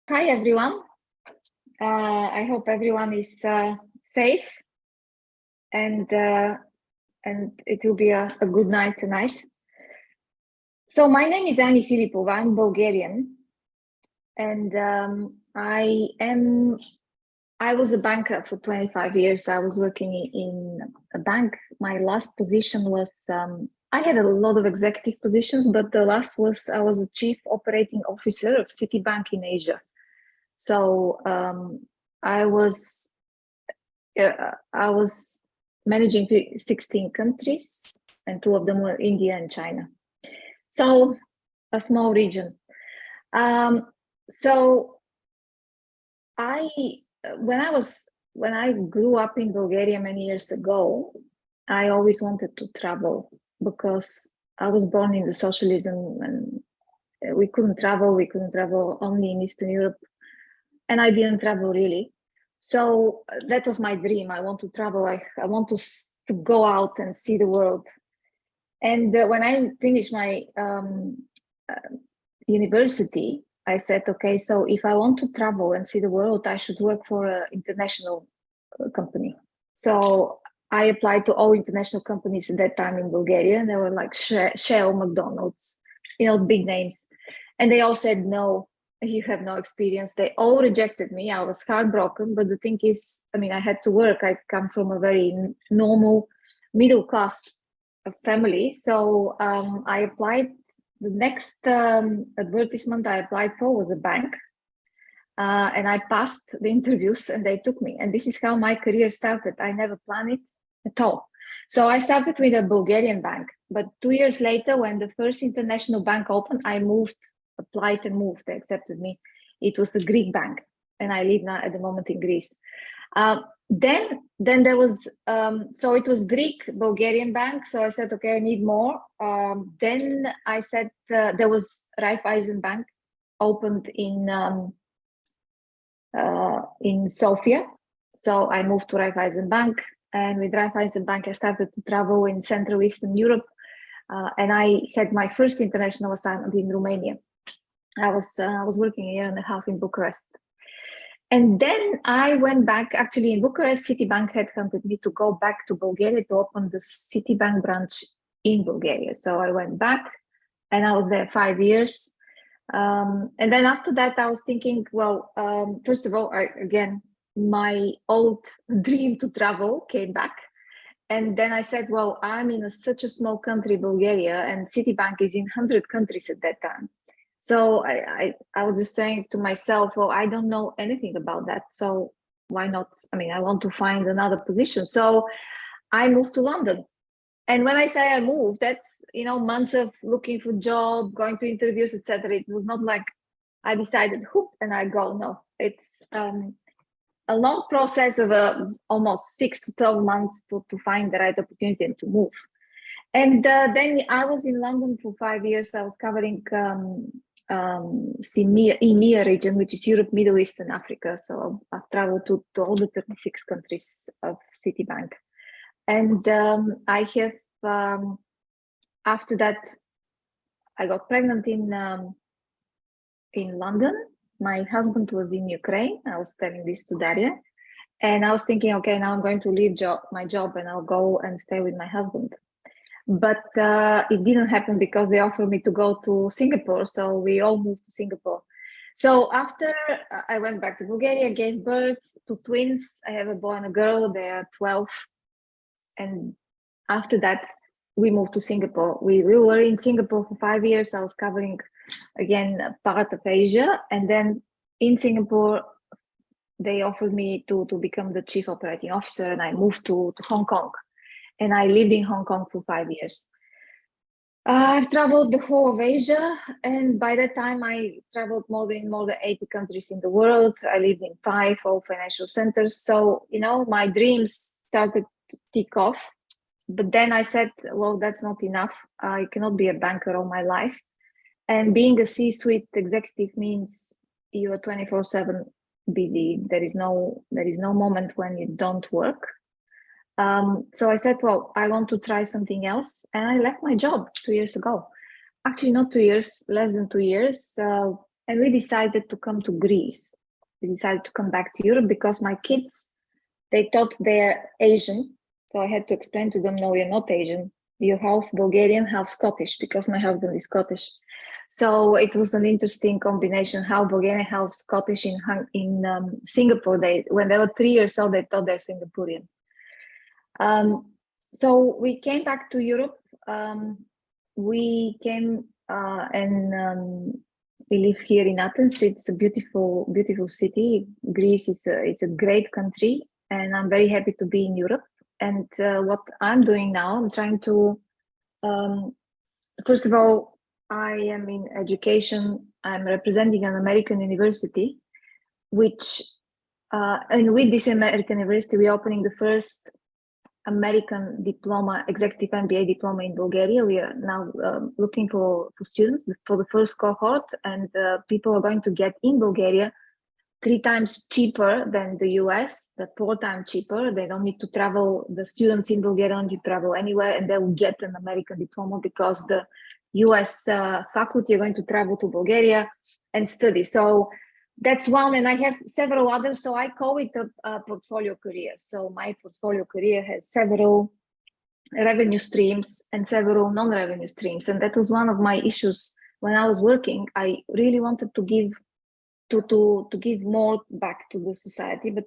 Hi everyone. I hope everyone is safe and it will be a good night tonight. So my name is Aní Fіліпова. I'm Bulgarian, and I was a banker for 25 years. I was working in a bank. My last position was I had a lot of executive positions, but the last was I was a chief operating officer of Citibank in Asia. So I was managing 16 countries, and 2 of them were India and China. So a small region. So when I grew up in Bulgaria many years ago, I always wanted to travel because I was born in the socialism and we couldn't travel. We couldn't travel only in Eastern Europe. And I didn't travel really. So that was my dream. I want to travel. I want to go out and see the world. And when I finished my university, I said, okay, so if I want to travel and see the world, I should work for an international company. So I applied to all international companies at that time in Bulgaria, and they were like Shell, McDonald's, big names. And they all said, no, you have no experience. They all rejected me. I was heartbroken. But the thing is, I had to work. I come from a very normal middle class family. So I applied. The next advertisement I applied for was a bank. And I passed the interviews and they took me. And this is how my career started. I never planned it at all. So I started with a Bulgarian bank. But 2 years later, when the first international bank opened, I applied and moved. They accepted me. It was a Greek bank, and I live now at the moment in Greece. Then there was so it was Greek Bulgarian bank. So I said, okay, I need more. Then I said there was Raiffeisen Bank opened in Sofia. So I moved to Raiffeisen Bank, and with Raiffeisen Bank I started to travel in Central Eastern Europe, and I had my first international assignment in Romania. I was working a year and a half in Bucharest. And then I went back, actually in Bucharest, Citibank headhunted me to go back to Bulgaria to open the Citibank branch in Bulgaria. So I went back and I was there 5 years. And then after that, I was thinking, well, first of all, my old dream to travel came back. And then I said, well, I'm in such a small country, Bulgaria, and Citibank is in 100 countries at that time. So I was just saying to myself, well, I don't know anything about that. So why not? I want to find another position. So I moved to London. And when I say I moved, that's, months of looking for job, going to interviews, etc. It was not like I decided, whoop, and I go. No, it's a long process of almost 6 to 12 months to find the right opportunity and to move. And then I was in London for 5 years. I was covering EMEA region, which is Europe, Middle East, and Africa. So I've traveled to all the 36 countries of Citibank. And I have, after that, I got pregnant in London. My husband was in Ukraine. I was telling this to Daria. And I was thinking, okay, now I'm going to leave my job and I'll go and stay with my husband. But it didn't happen because they offered me to go to Singapore. So we all moved to Singapore. So after I went back to Bulgaria, gave birth to twins. I have a boy and a girl. They are 12. And after that, we moved to Singapore. We were in Singapore for 5 years. I was covering, again, part of Asia. And then in Singapore, they offered me to become the chief operating officer. And I moved to Hong Kong. And I lived in Hong Kong for 5 years. I've traveled the whole of Asia, and by that time I traveled more than 80 countries in the world. I lived in 5 financial centers. So, my dreams started to tick off. But then I said, well, that's not enough. I cannot be a banker all my life. And being a C-suite executive means you are 24/7 busy. There is no moment when you don't work. So I said, well, I want to try something else. And I left my job 2 years ago. Actually, not 2 years, less than 2 years. and we decided to come to Greece. We decided to come back to Europe because my kids, they thought they're Asian. So I had to explain to them, no, you're not Asian. You're half Bulgarian, half Scottish, because my husband is Scottish. So it was an interesting combination, half Bulgarian, half Scottish in Singapore. When they were 3 years old, they thought they're Singaporean. So we came back to Europe. We came and we live here in Athens. It's a beautiful, beautiful city. Greece is a great country, and I'm very happy to be in Europe. And what I'm doing now, I'm trying to, first of all, I am in education. I'm representing an American university, and with this American university, we're opening the first American diploma, executive MBA diploma in Bulgaria. We are now looking for students for the first cohort, and people are going to get in Bulgaria 3 times cheaper than the US, 4 times cheaper. They don't need to travel. The students in Bulgaria don't need to travel anywhere, and they will get an American diploma because the US faculty are going to travel to Bulgaria and study. So that's one, and I have several others. So I call it a portfolio career. So my portfolio career has several revenue streams and several non-revenue streams. And that was one of my issues when I was working. I really wanted to give more back to the society, but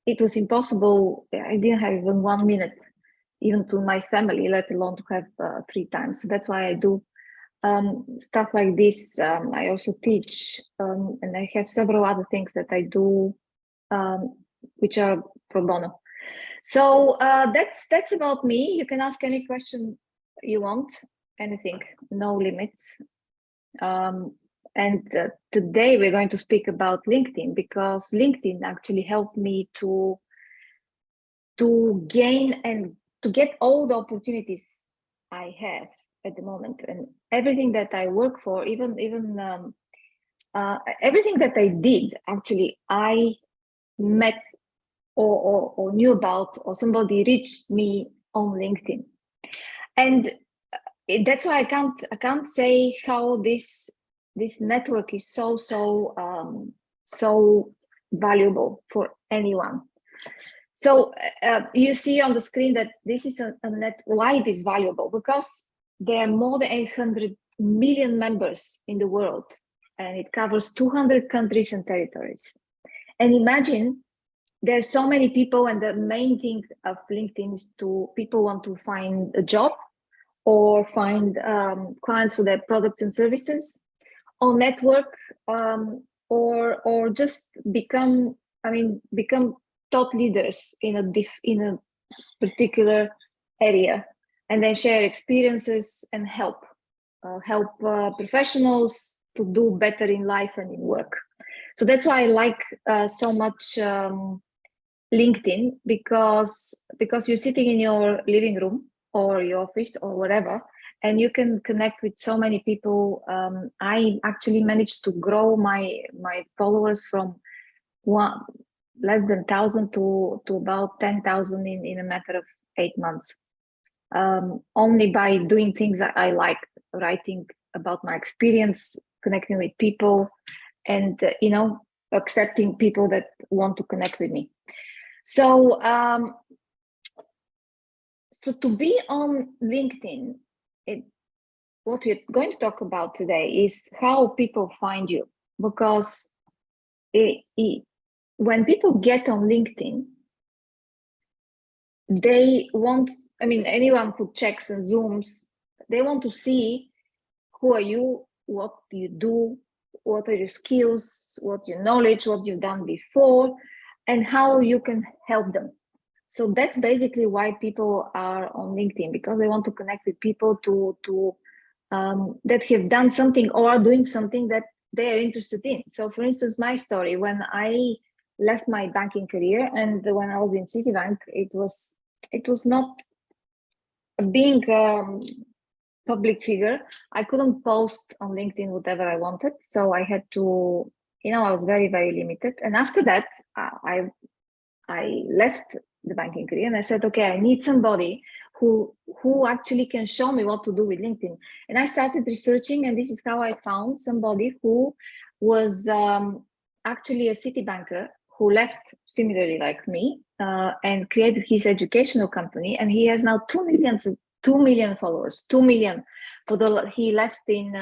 it was impossible. I didn't have even 1 minute, even to my family, let alone to have 3 times. So that's why I do stuff like this. I also teach, and I have several other things that I do, which are pro bono. So that's about me. You can ask any question you want, anything, no limits. And today we're going to speak about LinkedIn, because LinkedIn actually helped me to gain and to get all the opportunities I have at the moment, and everything that I work for, even everything that I did, actually, I met or knew about, or somebody reached me on LinkedIn, and that's why I can't say how this network is so valuable for anyone. So you see on the screen that this is a net. Why it is valuable? Because there are more than 800 million members in the world, and it covers 200 countries and territories. And imagine there's so many people, and the main thing of LinkedIn is people want to find a job or find clients for their products and services, or network, or just become thought leaders in a particular area, and then share experiences and help professionals to do better in life and in work. So that's why I like so much LinkedIn, because you're sitting in your living room or your office or whatever, and you can connect with so many people. I actually managed to grow my followers from less than 1,000 to about 10,000 in a matter of 8 months, only by doing things that I like, writing about my experience, connecting with people, and accepting people that want to connect with me. So to be on LinkedIn, what we're going to talk about today is how people find you, because when people get on LinkedIn, they want, anyone who checks and zooms, they want to see who are you, what do you do, what are your skills, what your knowledge, what you've done before, and how you can help them. So that's basically why people are on LinkedIn, because they want to connect with people that have done something or are doing something that they are interested in. So for instance, my story, when I left my banking career, and when I was in Citibank, it was not being public figure. I couldn't post on LinkedIn whatever I wanted, so I had to, I was very, very limited. And after that, I left the banking career, and I said, okay, I need somebody who actually can show me what to do with LinkedIn. And I started researching, and this is how I found somebody who was actually a city banker who left similarly like me and created his educational company. And he has now 2 million followers, 2 million. He left in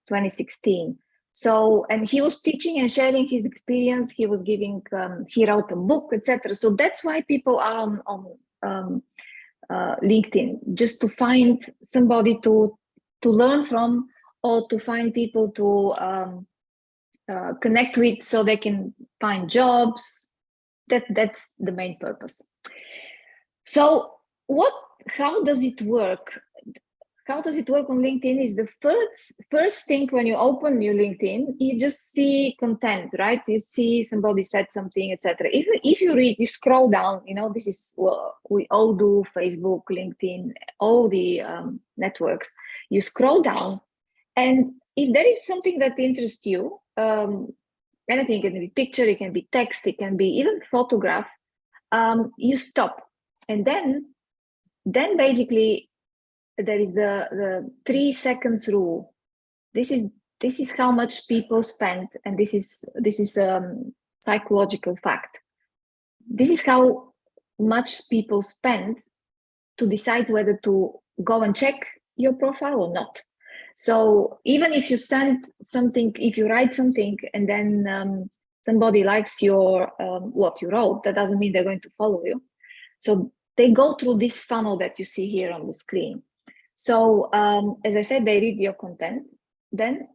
2016. So, and he was teaching and sharing his experience. He was giving, he wrote a book, etc. So that's why people are on LinkedIn, just to find somebody to learn from, or to find people to connect with, so they can find jobs. That's the main purpose. So how does it work? How does it work on LinkedIn is the first thing when you open your LinkedIn, you just see content, right? You see somebody said something, etc. If you read, you scroll down, this is what we all do, Facebook, LinkedIn, all the networks. You scroll down, and if there is something that interests you, anything, it can be picture, it can be text, it can be even photograph, you stop. And then basically, there is the 3 seconds rule. This is how much people spend, and this is psychological fact. This is how much people spend to decide whether to go and check your profile or not. So even if you send something, if you write something and then somebody likes your what you wrote, that doesn't mean they're going to follow you. So they go through this funnel that you see here on the screen. So as I said, they read your content, then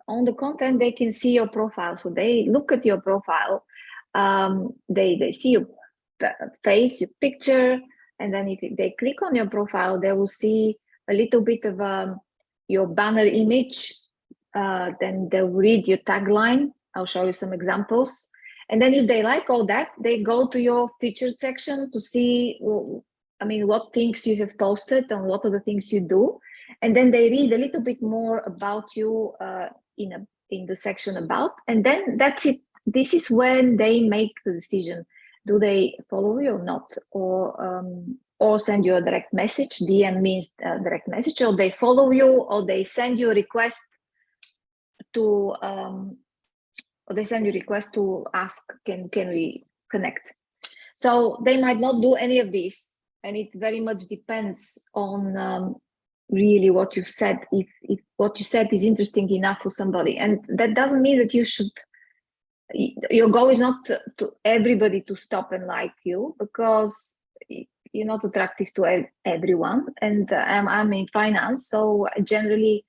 on the content, they can see your profile. So they look at your profile, they see your face, your picture, and then if they click on your profile, they will see a little bit of your banner image, then they'll read your tagline. I'll show you some examples. And then if they like all that, they go to your featured section to see what things you have posted and what are the things you do. And then they read a little bit more about you in the section about, and then that's it. This is when they make the decision. Do they follow you or not? Or send you a direct message. DM means direct message, or they follow you, or they send you a request to ask, can we connect? So they might not do any of these. And it very much depends on really what you said, if what you said is interesting enough for somebody. And that doesn't mean that your goal is not to everybody to stop and like you, because you're not attractive to everyone. And I'm in finance, so I generally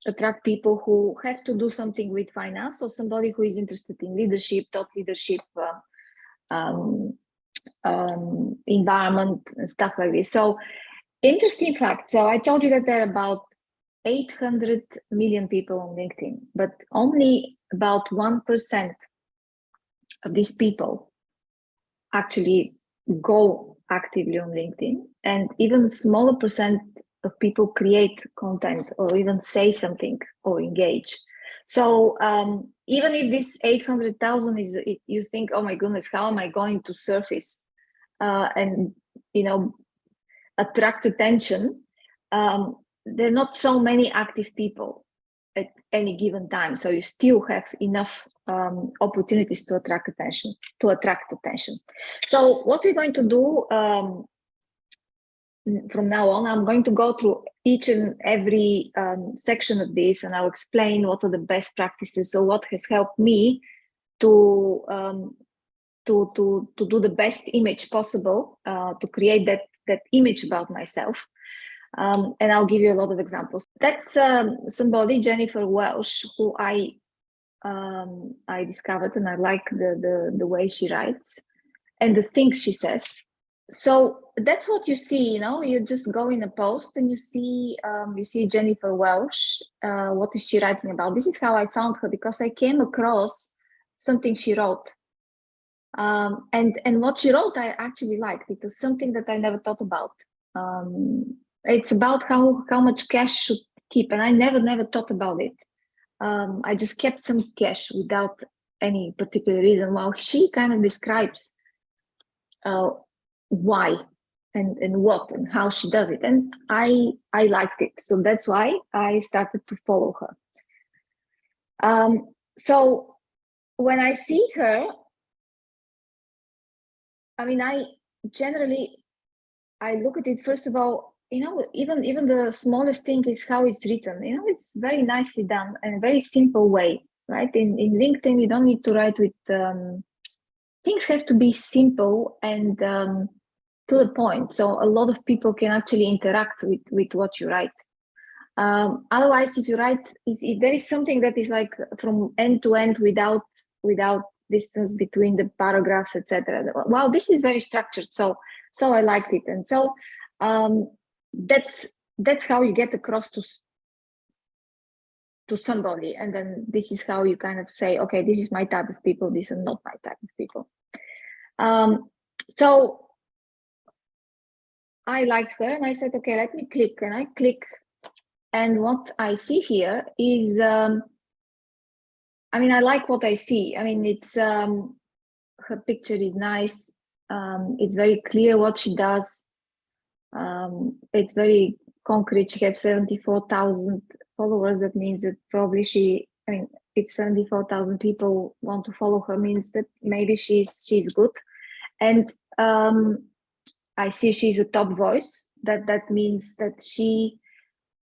attract people who have to do something with finance, or somebody who is interested in leadership, thought leadership, environment and stuff like this. So interesting fact. So I told you that there are about 800 million people on LinkedIn, but only about 1% of these people actually go actively on LinkedIn, and even smaller percent of people create content or even say something or engage. So even if this 800,000 is, you think, oh my goodness, how am I going to surface and attract attention? There are not so many active people at any given time, so you still have enough opportunities to attract attention. So what we're going to do from now on, I'm going to go through each and every section of this, and I'll explain what are the best practices. So what has helped me to do the best image possible, to create that image about myself. And I'll give you a lot of examples. That's somebody, Jennifer Welsh, who I discovered, and I like the way she writes and the things she says. So that's what you see, you just go in a post and you see Jennifer Welsh. What is she writing about? This is how I found her, because I came across something she wrote. And what she wrote, I actually liked. It was something that I never thought about. It's about how much cash should keep, and I never thought about it. I just kept some cash without any particular reason. Well, she kind of describes why, what and how she does it. And I liked it. So that's why I started to follow her. So when I see her, I mean, I look at it, first of all, even the smallest thing is how it's written. It's very nicely done and a very simple way, right? In LinkedIn, you don't need to write with, things have to be simple and to the point. So a lot of people can actually interact with what you write. Otherwise, if you write, if there is something that is like from end to end without distance between the paragraphs, etc. Wow, this is very structured. So I liked it. And so that's how you get across to somebody. And then this is how you kind of say, okay, this is my type of people, this is not my type of people. So I liked her and I said, okay, let me click. And I click. And what I see here is, I like what I see. I mean, it's, her picture is nice. It's very clear what she does. It's very concrete. She has 74,000 followers. That means that probably if 74,000 people want to follow her, means that maybe she's good. And I see she's a top voice. That means that she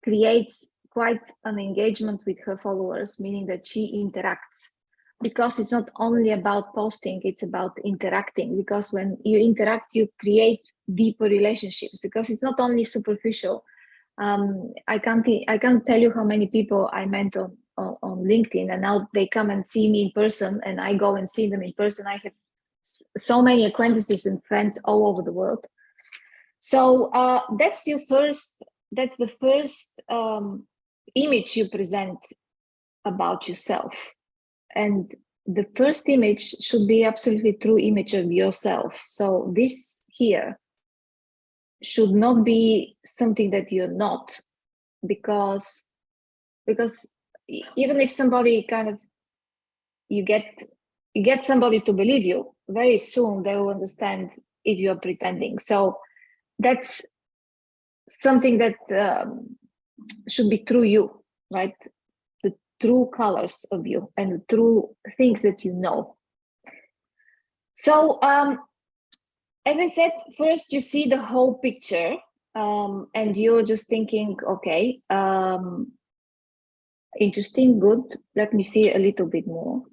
creates quite an engagement with her followers, meaning that she interacts. Because it's not only about posting, it's about interacting. Because when you interact, you create deeper relationships. Because it's not only superficial. I can't tell you how many people I met on LinkedIn, and now they come and see me in person, and I go and see them in person. I have so many acquaintances and friends all over the world. So that's the first image you present about yourself. And the first image should be absolutely true image of yourself. So this here should not be something that you're not, because even if somebody you get somebody to believe you, very soon they will understand if you're pretending. So that's something that should be true you, right? The true colors of you and the true things that you know. So as I said, first you see the whole picture and you're just thinking, okay, interesting, good. Let me see a little bit more.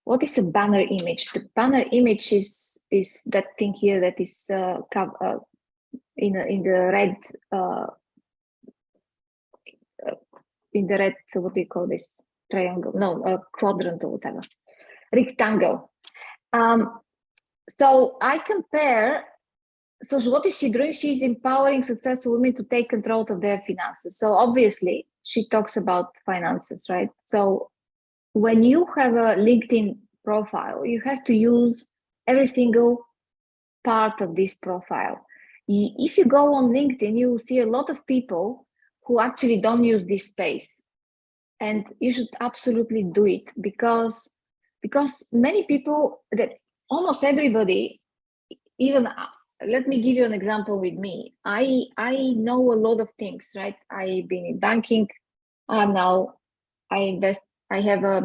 What is a banner image? The banner image is that thing here that is in the red, so what do you call this? Triangle? No, quadrant or whatever. Rectangle. So I compare. So what is she doing? She's empowering successful women to take control of their finances. So obviously she talks about finances, right? So when you have a LinkedIn profile, you have to use every single part of this profile. If you go on LinkedIn, you will see a lot of people who actually don't use this space. And you should absolutely do it because many people, that almost everybody, even let me give you an example with me. I know a lot of things, right? I've been in banking. Now I have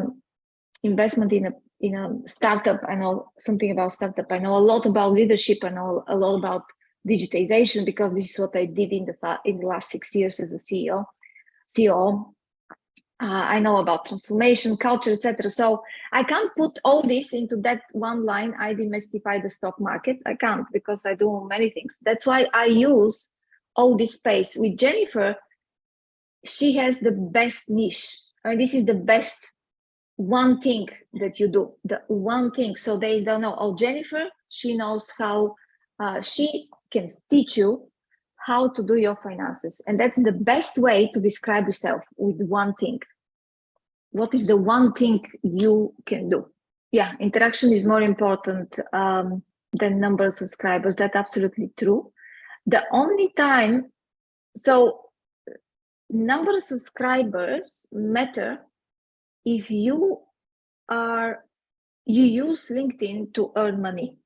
investment in a startup. I know something about startup. I know a lot about leadership. I know a lot about digitization because this is what I did in the last 6 years as a CEO. I know about transformation, culture, etc. So I can't put all this into that one line. I demystify the stock market. I can't because I do many things. That's why I use all this space. With Jennifer, she has the best niche. I mean, this is the best one thing that you do, the one thing. So they don't know, oh, Jennifer, she knows how, she can teach you how to do your finances. And that's the best way to describe yourself, with one thing. What is the one thing you can do? Yeah, interaction is more important than number of subscribers. That's absolutely true. The only time, so number of subscribers matter if you use LinkedIn to earn money,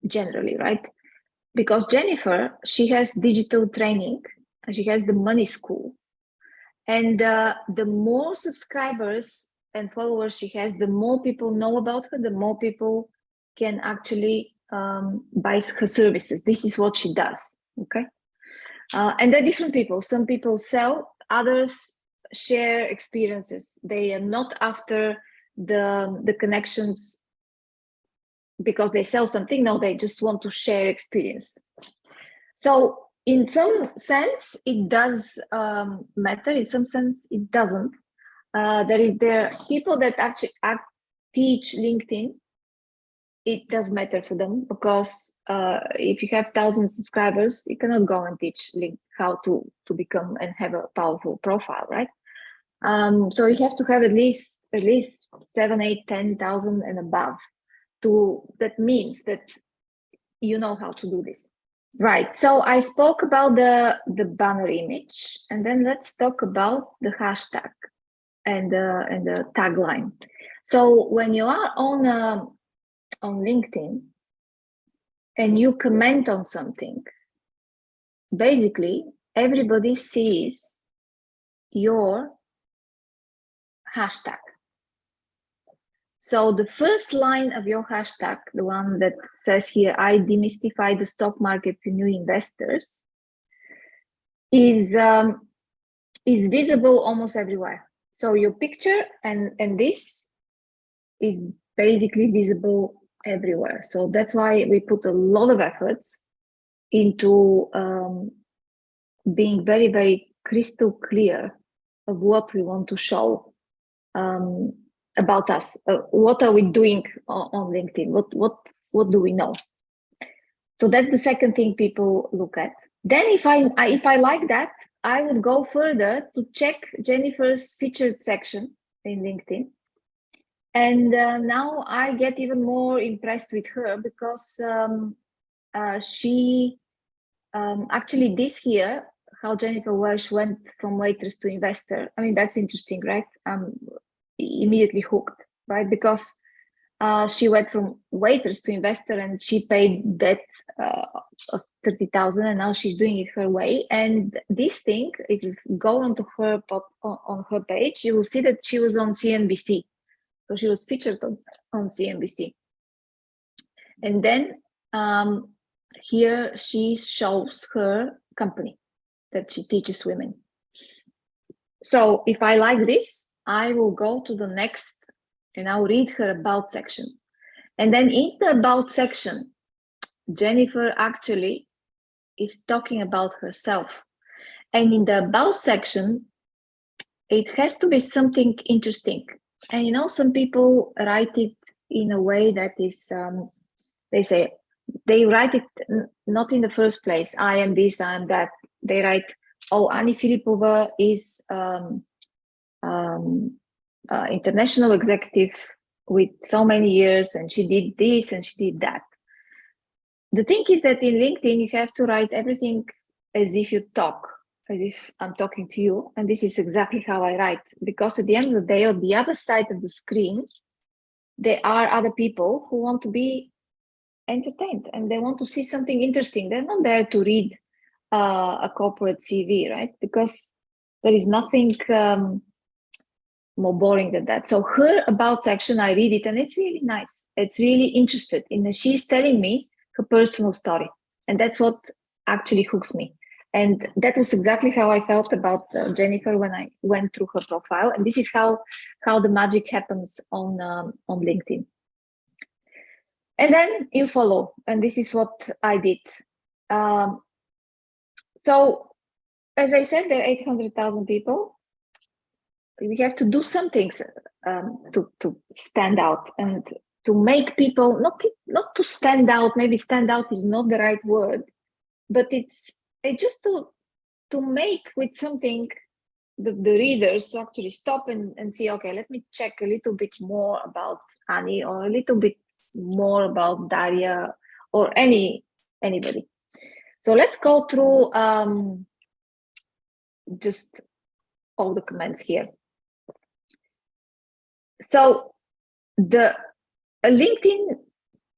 generally, right? because Jennifer, she has digital training, she has the money school, and the more subscribers and followers she has, the more people know about her, the more people can actually buy her services. This is what she does, okay? And they're different people. Some people sell, others share experiences. They are not after the connections because they sell something. No, they just want to share experience. So in some sense, it does matter. In some sense, it doesn't. There are people that actually teach LinkedIn. It does matter for them because if you have 1,000 subscribers, you cannot go and teach how to become and have a powerful profile, right? So you have to have at least 7, 8, 10,000 and above. That means that you know how to do this. Right, so I spoke about the banner image, and then let's talk about the hashtag and the tagline. So when you are on LinkedIn and you comment on something, basically everybody sees your hashtag. So the first line of your hashtag, the one that says here, I demystify the stock market for new investors, is visible almost everywhere. So your picture and this is basically visible everywhere. So that's why we put a lot of efforts into being very, very crystal clear of what we want to show about us. What are we doing on LinkedIn? What do we know? So that's the second thing people look at. Then if I like that, I would go further to check Jennifer's featured section in LinkedIn. And now I get even more impressed with her because she actually this here, how Jennifer Welsh went from waitress to investor. I mean, that's interesting, right? Immediately hooked, right? Because she went from waitress to investor and she paid debt of 30,000 and now she's doing it her way. And this thing, if you go onto her on her page, you will see that she was on CNBC. So she was featured on CNBC. And then here she shows her company that she teaches women. So if I like this, I will go to the next and I'll read her about section. And then in the about section, Jennifer actually is talking about herself. And in the about section, it has to be something interesting. And you know, some people write it in a way that is, they write it not in the first place, I am this, I am that. They write, oh, Aní Fіліпова is international executive with so many years and she did this and she did that. The thing is that in LinkedIn, you have to write everything as if you talk, as if I'm talking to you. And this is exactly how I write, because at the end of the day, on the other side of the screen, there are other people who want to be entertained and they want to see something interesting. They're not there to read a corporate CV, right? Because there is nothing more boring than that. So her about section, I read it and it's really nice. It's really interested in, she's telling me her personal story. And that's what actually hooks me. And that was exactly how I felt about Jennifer when I went through her profile. And this is how the magic happens on LinkedIn. And then you follow, and this is what I did. So as I said, there are 800,000 people. We have to do some things to stand out and to make people, not to stand out, maybe stand out is not the right word, but it's just to make with something the readers to actually stop and see, okay, let me check a little bit more about Ani or a little bit more about Daria or anybody. So let's go through just all the comments here. So the LinkedIn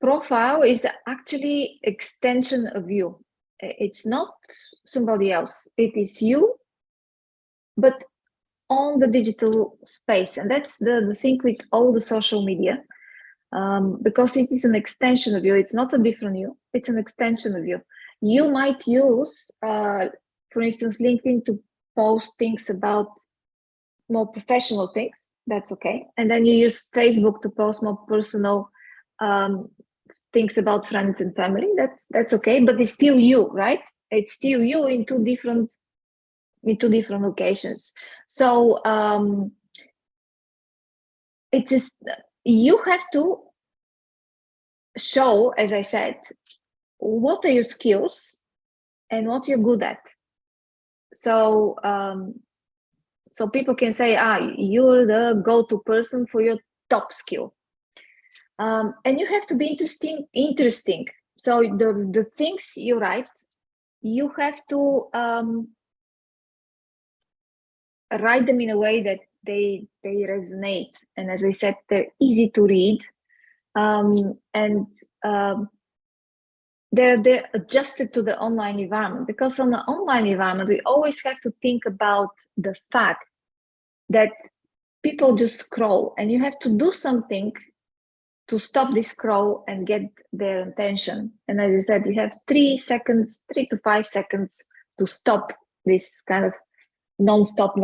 profile is actually extension of you. It's not somebody else. It is you, but on the digital space. And that's the thing with all the social media, because it is an extension of you. It's not a different you. It's an extension of you. You might use, for instance, LinkedIn to post things about more professional things. That's okay. And then you use Facebook to post more personal things about friends and family. That's okay. But it's still you, right? It's still you in two different locations. So it is, you have to show, as I said, what are your skills and what you're good at. So so people can say, you're the go-to person for your top skill. And you have to be interesting. So the things you write, you have to write them in a way that they resonate. And as I said, they're easy to read. And they're adjusted to the online environment, because on the online environment, we always have to think about the fact that people just scroll, and you have to do something to stop this scroll and get their attention. And as I said, you have 3 to 5 seconds to stop this kind of non-stop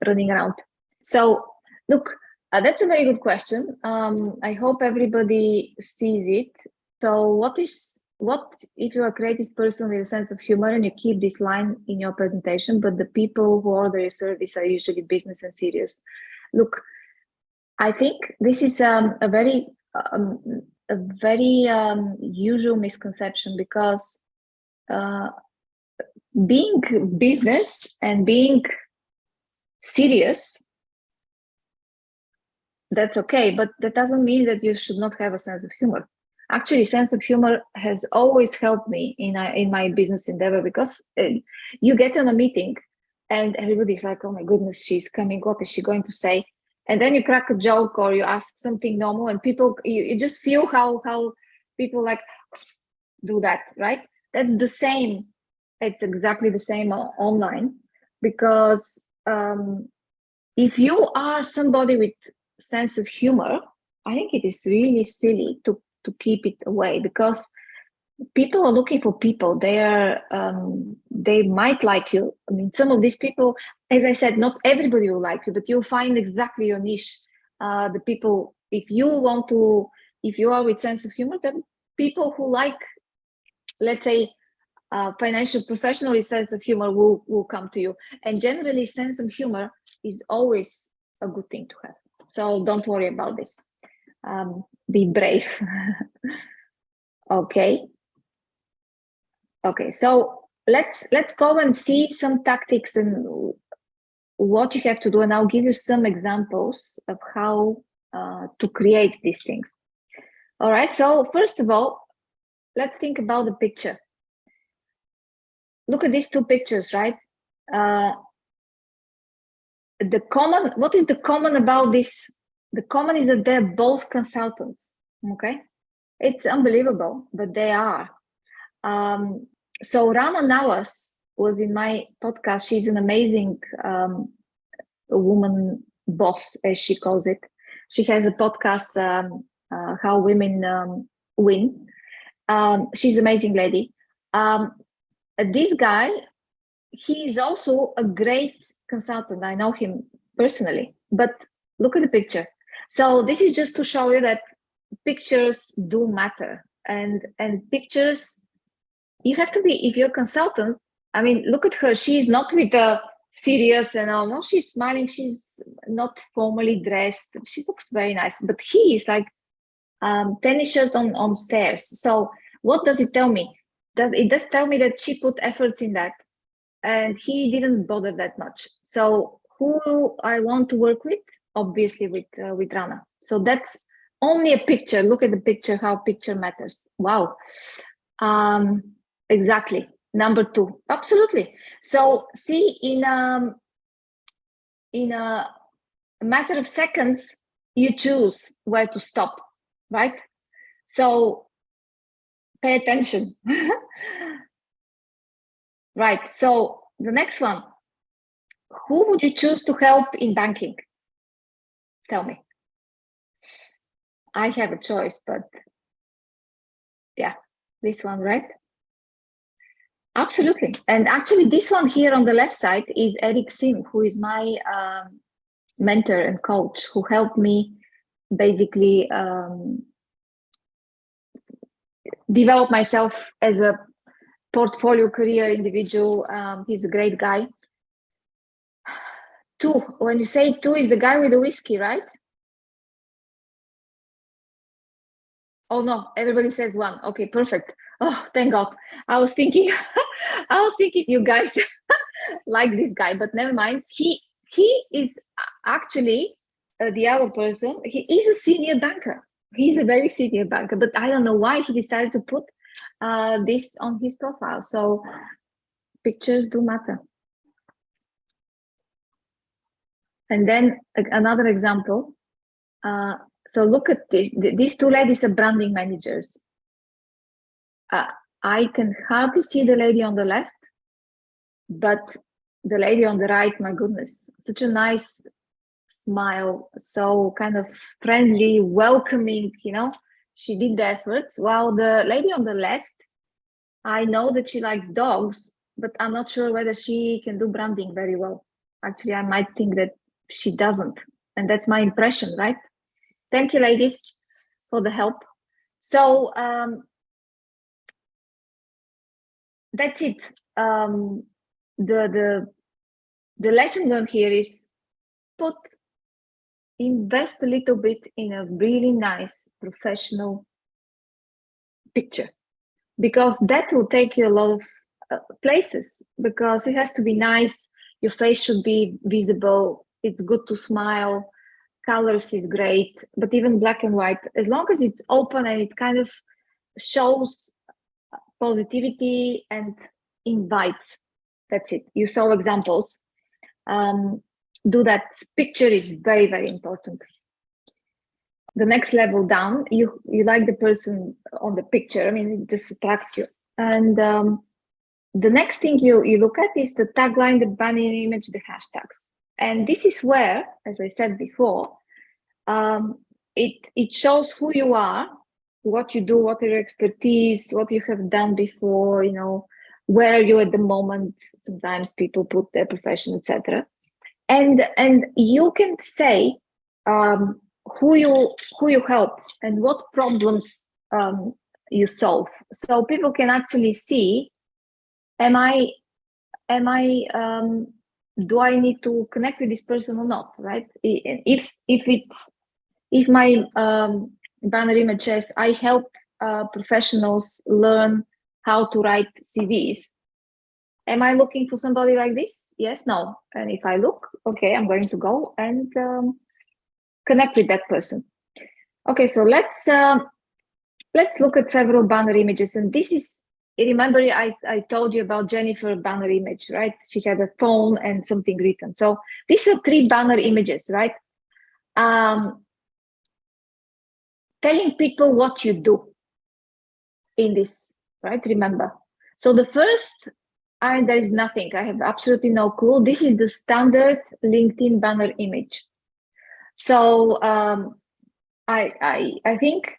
running around. So look, that's a very good question. I hope everybody sees it. So what if you're a creative person with a sense of humor and you keep this line in your presentation, but the people who order your service are usually business and serious? Look, I think this is a very usual misconception, because being business and being serious, that's okay, but that doesn't mean that you should not have a sense of humor. Actually, sense of humor has always helped me in my business endeavor, because you get in a meeting and everybody's like, oh my goodness, she's coming, what is she going to say? And then you crack a joke or you ask something normal, and people, you just feel how people like do that, right? That's the same. It's exactly the same online, because if you are somebody with sense of humor, I think it is really silly to keep it away, because people are looking for people. They might like you. I mean, some of these people, as I said, not everybody will like you, but you'll find exactly your niche. The people, if you are with sense of humor, then people who like, let's say, financial professional with sense of humor will come to you. And generally, sense of humor is always a good thing to have. So don't worry about this. Be brave. Okay, so let's go and see some tactics and what you have to do, and I'll give you some examples of how to create these things. All right, so first of all, let's think about the picture. Look at these two pictures, right? What is the common about this? The common is that they're both consultants, okay? It's unbelievable, but they are. So Rana Nawaz was in my podcast. She's an amazing woman boss, as she calls it. She has a podcast, How Women Win. She's an amazing lady. This guy, he is also a great consultant. I know him personally, but look at the picture. So this is just to show you that pictures do matter, and pictures, you have to be, if you're a consultant, I mean, look at her. She's not with a serious and all. No, she's smiling. She's not formally dressed. She looks very nice, but he is like tennis shirt on stairs. So what does it tell me? It does tell me that she put efforts in that, and he didn't bother that much. So who I want to work with? Obviously with Rana. So that's only a picture. Look at the picture, how picture matters. Wow. Exactly. Number 2. Absolutely. So see, in a matter of seconds, you choose where to stop, right? So pay attention. Right, so the next one. Who would you choose to help in banking? Tell me. I have a choice, but yeah, this one, right? Absolutely. And actually this one here on the left side is Eric Sim, who is my mentor and coach, who helped me basically develop myself as a portfolio career individual. He's a great guy. Two, when you say two, is the guy with the whiskey, right? Oh no, everybody says one. Okay, perfect. Oh, thank God. I was thinking you guys like this guy, but never mind. He is actually the other person. He is a senior banker. He's a very senior banker, but I don't know why he decided to put this on his profile. So pictures do matter. And then another example. So look at this. These two ladies are branding managers. I can hardly see the lady on the left, but the lady on the right, my goodness, such a nice smile, so kind of friendly, welcoming, you know, she did the efforts. While the lady on the left, I know that she likes dogs, but I'm not sure whether she can do branding very well. Actually, I might think that she doesn't. And that's my impression, right? Thank you, ladies, for the help. So that's it. The lesson learned here is invest a little bit in a really nice professional picture, because that will take you a lot of places, because it has to be nice. Your face should be visible. It's good to smile. Colors is great, but even black and white, as long as it's open and it kind of shows positivity and invites. That's it. You saw examples. Do that. Picture is very, very important. The next level down, you like the person on the picture. I mean, it just attracts you. And the next thing you look at is the tagline, the banner image, the hashtags. And this is where, as I said before, it shows who you are, what you do, what are your expertise, what you have done before, you know, where are you at the moment. Sometimes people put their profession, etc. And you can say who you help and what problems you solve. So people can actually see, do I need to connect with this person or not, right? If my banner image says I help professionals learn how to write CVs, am I looking for somebody like this? Yes, no. And if I look, okay, I'm going to go and connect with that person. Okay, so let's look at several banner images. And this is, remember I told you about Jennifer banner image, right? She had a phone and something written. So these are 3 banner images, right? Telling people what you do in this, right? Remember. So the first, there is nothing. I have absolutely no clue. This is the standard LinkedIn banner image. So I think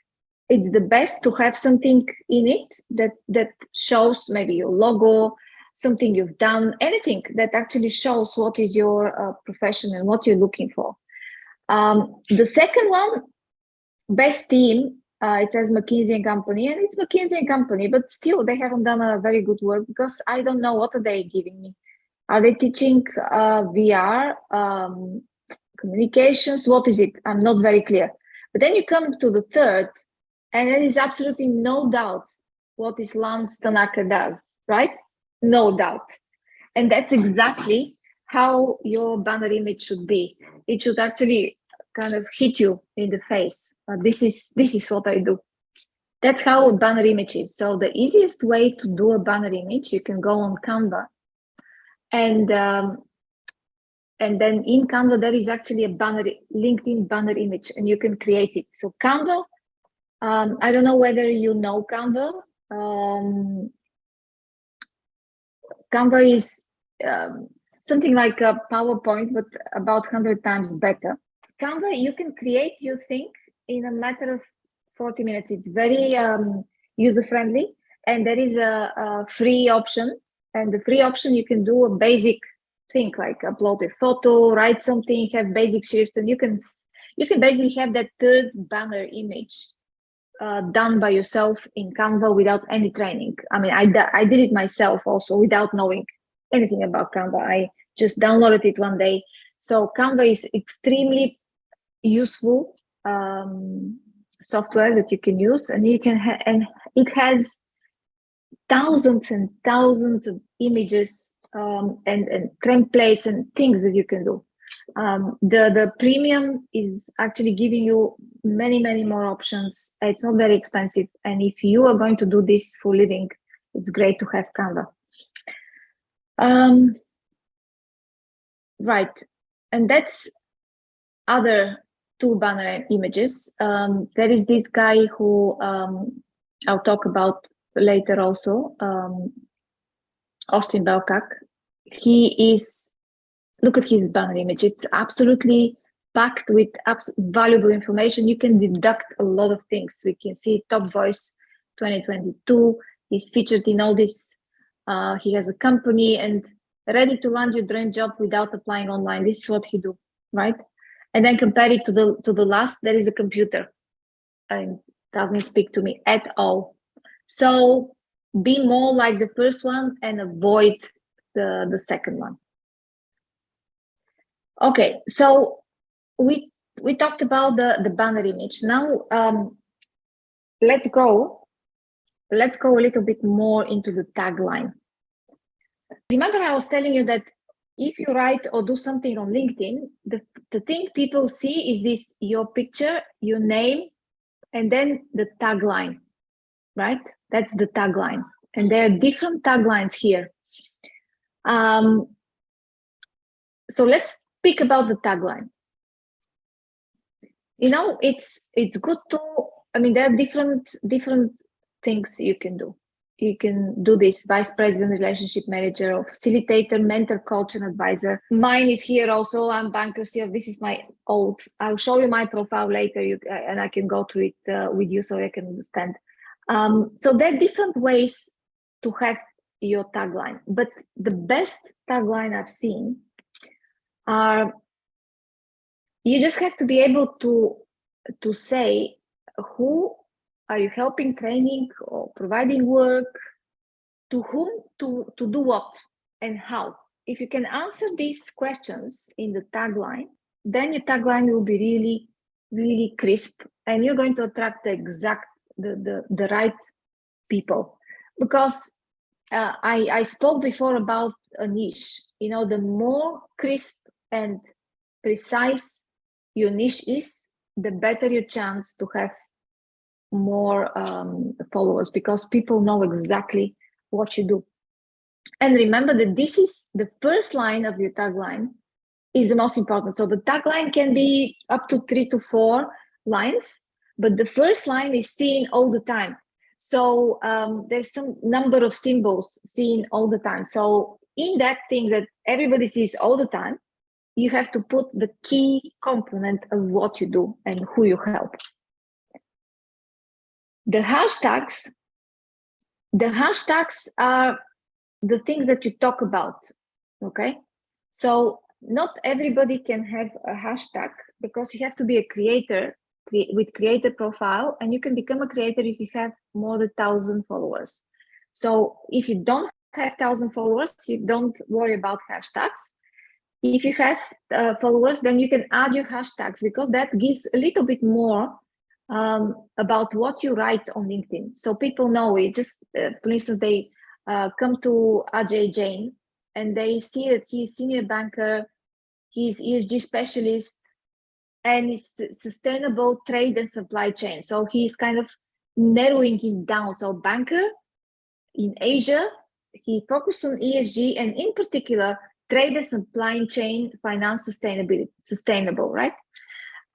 it's the best to have something in it that shows maybe your logo, something you've done, anything that actually shows what is your profession and what you're looking for. The second one, best team, it says McKinsey & Company, and it's McKinsey & Company, but still they haven't done a very good work, because I don't know what are they giving me. Are they teaching VR, communications? What is it? I'm not very clear. But then you come to the third, and there is absolutely no doubt what is Lance Tanaka does, right? No doubt. And that's exactly how your banner image should be. It should actually kind of hit you in the face. This is what I do. That's how a banner image is. So the easiest way to do a banner image, you can go on Canva, and then in Canva there is actually a LinkedIn banner image, and you can create it. So Canva I don't know whether you know Canva. Canva is something like a PowerPoint, but about 100 times better. Canva, you can create, you think, in a matter of 40 minutes. It's very user-friendly, and there is a free option. And the free option, you can do a basic thing like upload a photo, write something, have basic shifts, and you can basically have that third banner image done by yourself in Canva without any training. I mean, I did it myself also without knowing anything about Canva. I just downloaded it one day. So Canva is extremely useful software that you can use, and you can and it has thousands and thousands of images and templates and things that you can do. The premium is actually giving you many more options. It's not very expensive, and if you are going to do this for living, it's great to have Canva. Right, and that's other two banner images. There is this guy who I'll talk about later also, Austin Belkak. He is, look at his banner image. It's absolutely packed with valuable information. You can deduct a lot of things. We can see Top Voice 2022. He's featured in all this. He has a company and ready to land your dream job without applying online. This is what he do, right? And then compare it to the last. There is a computer, and doesn't speak to me at all. So be more like the first one and avoid the second one. Okay, so we talked about the banner image. Now let's go a little bit more into the tagline. Remember I was telling you that if you write or do something on LinkedIn, the thing people see is this, your picture, your name, and then the tagline, right? That's the tagline. And there are different taglines here. So let's speak about the tagline. You know, it's good to, I mean, there are different things you can do. You can do this vice president, relationship manager, or facilitator, mentor, coach, and advisor. Mine is here also. I'm banker CEO. This is my old. I'll show you my profile later, and I can go through it with you so you can understand. So there are different ways to have your tagline, but the best tagline I've seen are, you just have to be able to say who are you helping, training, or providing work, to whom, to do what, and how. If you can answer these questions in the tagline, then your tagline will be really crisp, and you're going to attract the right people. Because I spoke before about a niche. You know, the more crisp and precise your niche is, the better your chance to have more followers, because people know exactly what you do. And remember that this is the first line of your tagline is the most important. So the tagline can be up to 3 to 4 lines, but the first line is seen all the time. So there's some number of symbols seen all the time. So in that thing that everybody sees all the time, you have to put the key component of what you do and who you help. The hashtags are the things that you talk about, okay? So not everybody can have a hashtag, because you have to be a creator with creator profile, and you can become a creator if you have more than 1,000 followers. So if you don't have 1,000 followers, you don't worry about hashtags. If you have followers, then you can add your hashtags, because that gives a little bit more about what you write on LinkedIn. So people know it. Just, for instance, they come to Ajay Jain and they see that he's senior banker, he's ESG specialist, and it's sustainable trade and supply chain. So he's kind of narrowing it down. So banker in Asia, he focused on ESG, and in particular, trade and supply chain, finance, sustainable, right?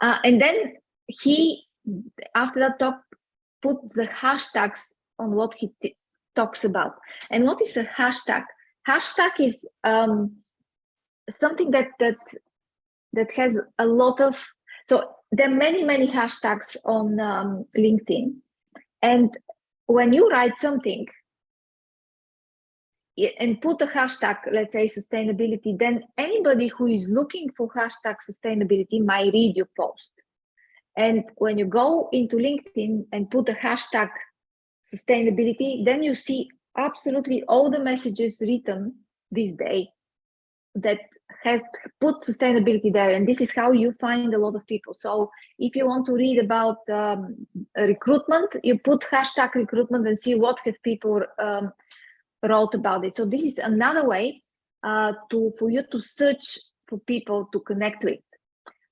And then he, after that talk, put the hashtags on what he talks about. And what is a hashtag? Hashtag is something that has a lot of, so there are many hashtags on LinkedIn. And when you write something and put a hashtag, let's say sustainability, then anybody who is looking for hashtag sustainability might read your post. And when you go into LinkedIn and put a hashtag sustainability, then you see absolutely all the messages written this day that has put sustainability there. And this is how you find a lot of people. So if you want to read about recruitment, you put hashtag recruitment and see what have people wrote about it. So this is another way for you to search for people to connect with.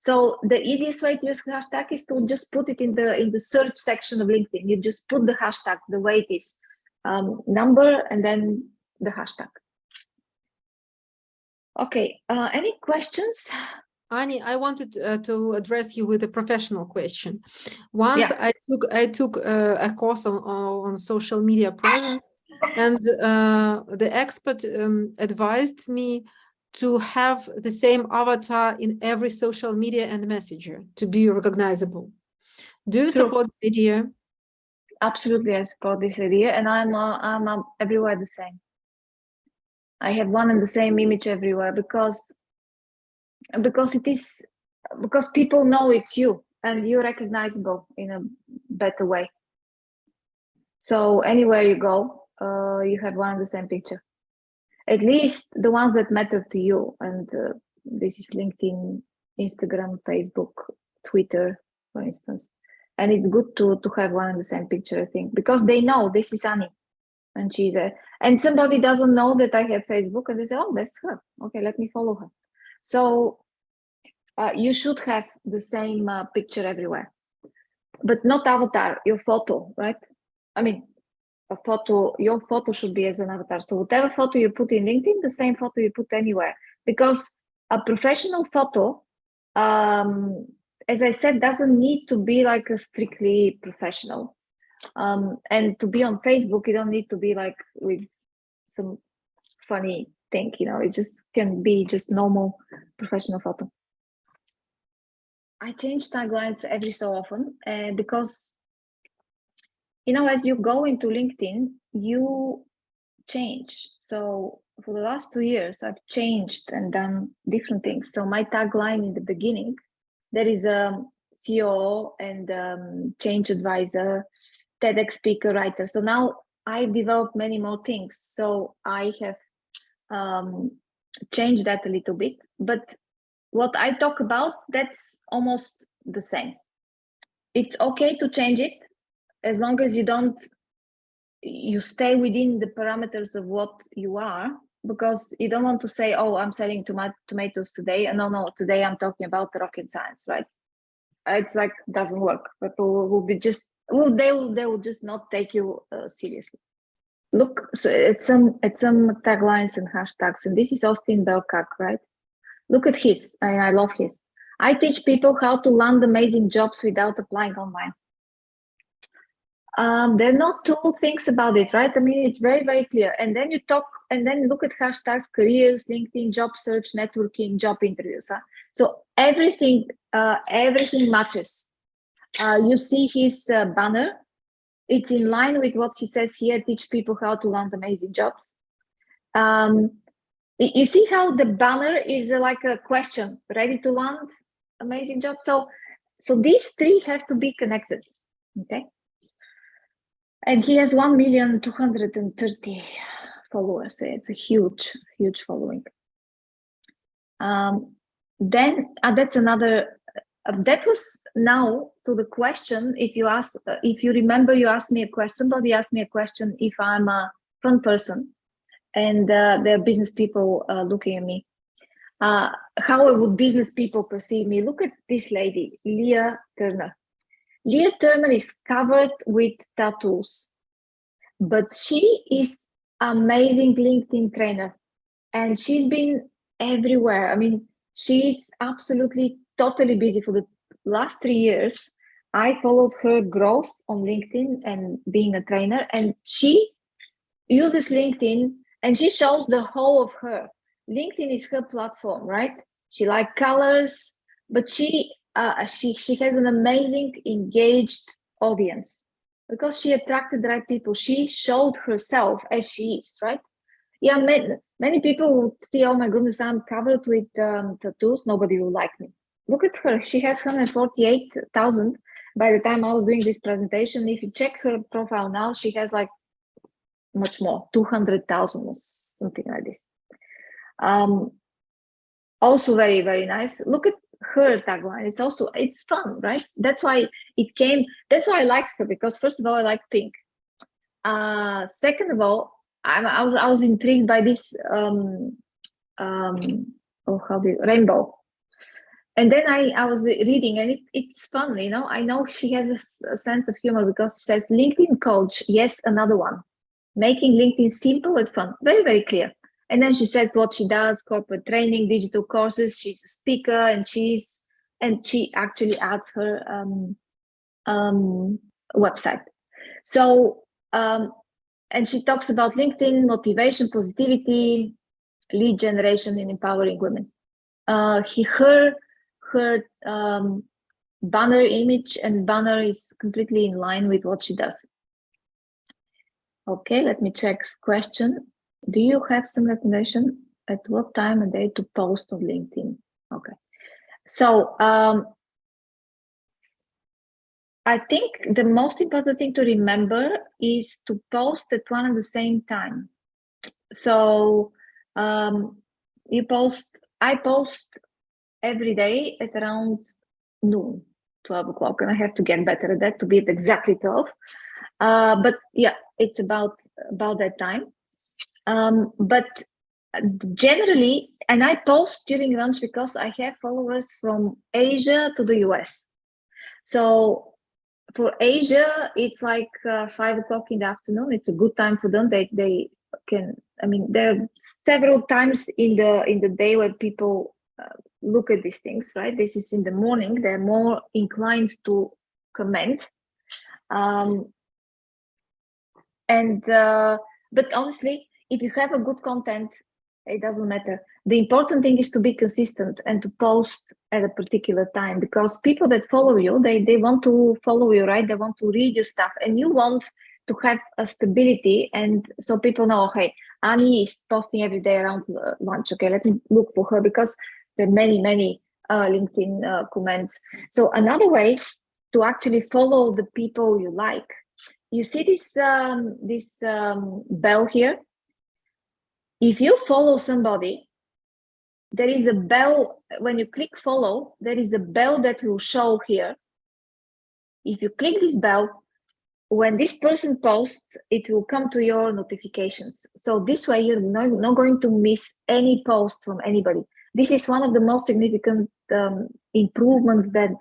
So the easiest way to use hashtag is to just put it in the search section of LinkedIn. You just put the hashtag the way it is, number and then the hashtag. Okay, any questions? Ani, I wanted to address you with a professional question. Once I took a course on social media presence, and the expert advised me to have the same avatar in every social media and messenger to be recognizable. Do you support the idea? Absolutely, I support this idea, and I'm everywhere the same. I have one and the same image everywhere because people know it's you and you're recognizable in a better way. So anywhere you go, you have one and the same picture. At least the ones that matter to you, and this is LinkedIn, Instagram, Facebook, Twitter, for instance. And it's good to have one and the same picture, I think, because they know this is Ani, and she's there. And somebody doesn't know that I have Facebook, and they say, "Oh, that's her. Okay, let me follow her." So you should have the same picture everywhere, but not avatar. Your photo, right? I mean, your photo should be as an avatar. So whatever photo you put in LinkedIn, the same photo you put anywhere, because a professional photo, as I said, doesn't need to be like a strictly professional. And to be on Facebook, you don't need to be like with some funny thing, it just can be just normal professional photo. I change taglines every so often because as you go into LinkedIn, you change. So for the last 2 years, I've changed and done different things. So my tagline in the beginning, there is a CEO and change advisor, TEDx speaker, writer. So now I developed many more things. So I have changed that a little bit. But what I talk about, that's almost the same. It's okay to change it, as long as you stay within the parameters of what you are, because you don't want to say, "Oh, I'm selling tomatoes today." And no, today I'm talking about rocket science, right? It's like, doesn't work. People will be they will just not take you seriously. Look at some taglines and hashtags, and this is Austin Belkak, right? Look at his, and I love his. I teach people how to land amazing jobs without applying online. There are not two things about it, right? I mean, it's very, very clear. And then you talk, and then look at hashtags, careers, LinkedIn, job search, networking, job interviews. Huh? So everything matches. You see his banner. It's in line with what he says here, teach people how to land amazing jobs. You see how the banner is like a question, ready to land amazing job? So these three have to be connected, okay? And he has 1,230,000 followers. So it's a huge following. Then that's another. That was now to the question. If you remember, you asked me a question. Somebody asked me a question if I'm a fun person, and there are business people looking at me. How would business people perceive me? Look at this lady, Leah Turner. Leah Turner is covered with tattoos, but she is amazing LinkedIn trainer, and she's been everywhere. I mean, she's absolutely totally busy for the last 3 years. I followed her growth on LinkedIn and being a trainer, and she uses LinkedIn and she shows the whole of her. LinkedIn is her platform, right? She likes colors, but she has an amazing engaged audience because she attracted the right people. She showed herself as she is, right? Yeah, many people would see, oh my goodness, I'm covered with tattoos. Nobody will like me. Look at her. She has 148,000 by the time I was doing this presentation. If you check her profile now, she has like much more, 200,000 or something like this. Also very, very nice. Look at her tagline. It's fun, right? That's why I liked her, because first of all, I like pink. Second of all, I was intrigued by this rainbow. And then I was reading, and it's fun, you know. I know she has a sense of humor because she says, LinkedIn coach, yes, another one. Making LinkedIn simple and fun. Very, very clear. And then she said what she does: corporate training, digital courses. She's a speaker, and she actually adds her website. So, and she talks about LinkedIn, motivation, positivity, lead generation, and empowering women. Her banner image and banner is completely in line with what she does. Okay, let me check question. Do you have some recommendation at what time of day to post on LinkedIn? Okay, so I think the most important thing to remember is to post at one and the same time. So I post every day at around noon, 12 o'clock, and I have to get better at that to be at exactly 12. But yeah, it's about that time. But generally, and I post during lunch because I have followers from Asia to the US. So for Asia, it's like 5 o'clock in the afternoon. It's a good time for them. They can, I mean, there are several times in the day where people look at these things, right? This is in the morning. They're more inclined to comment. But honestly, if you have a good content, it doesn't matter. The important thing is to be consistent and to post at a particular time, because people that follow you, they want to follow you, right? They want to read your stuff, and you want to have a stability. And so people know, okay, Ani is posting every day around lunch. Okay, let me look for her, because there are many LinkedIn comments. So another way to actually follow the people you like, you see this bell here. If you follow somebody, there is a bell. When you click follow, there is a bell that will show here. If you click this bell, when this person posts, it will come to your notifications. So this way, you're not going to miss any post from anybody. This is one of the most significant improvements that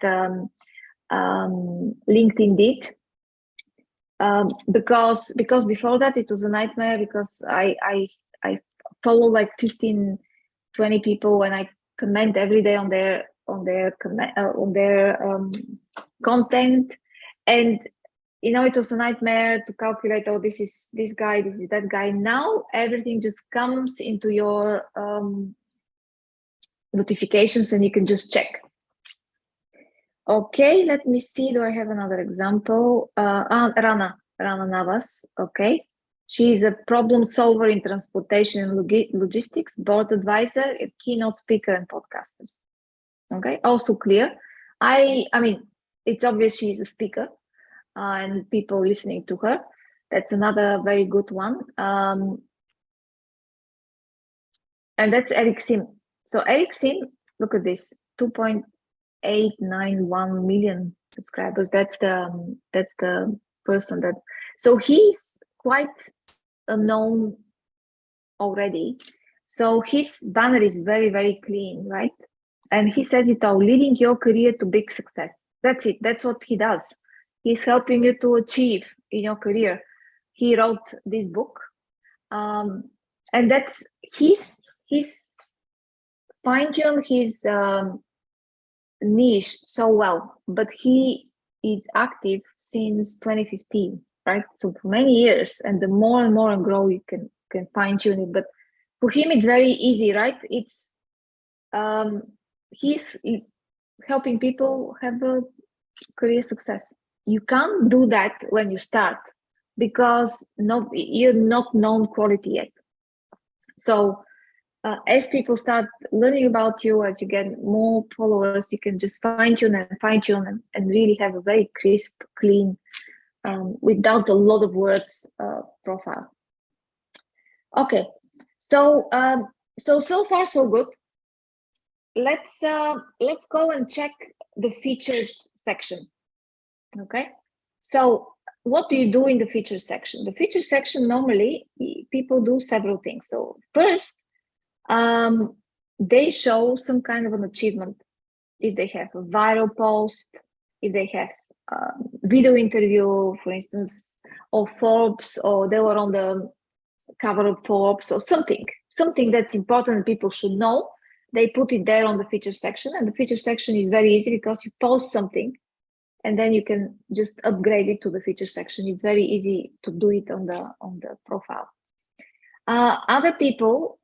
LinkedIn did. Because before that it was a nightmare, because I follow like 15-20 people, and I comment every day on their content, and you know, it was a nightmare to calculate, oh, this is this guy, this is that guy. Now everything just comes into your notifications, and you can just check. Okay, let me see. Do I have another example? Rana Navas. Okay, she is a problem solver in transportation and logistics, board advisor, a keynote speaker, and podcasters. Okay, also clear. I mean, it's obvious she's a speaker, and people listening to her. That's another very good one. And that's Eric Sim. So Eric Sim, look at this, 2.891 million subscribers. That's the person that, so he's quite known already. So his banner is very, very clean, right? And he says it all: leading your career to big success. That's it. That's what he does. He's helping you to achieve in your career. He wrote this book, and that's he's fine-tuned his niche so well, but he is active since 2015, right? So for many years, and the more and more and grow, you can fine tune it. But for him, it's very easy, right? It's he's helping people have a career success. You can't do that when you start because you're not known quality yet. So as people start learning about you, as you get more followers, you can just fine tune and really have a very crisp, clean, without a lot of words profile. Okay, so so far so good. Let's go and check the featured section. Okay, so what do you do in the featured section? The featured section, normally people do several things. So first, they show some kind of an achievement. If they have a viral post, if they have a video interview, for instance, or Forbes, or they were on the cover of Forbes, or something that's important and people should know, they put it there on the feature section. And the feature section is very easy because you post something and then you can just upgrade it to the feature section. It's very easy to do it on the profile. Other people,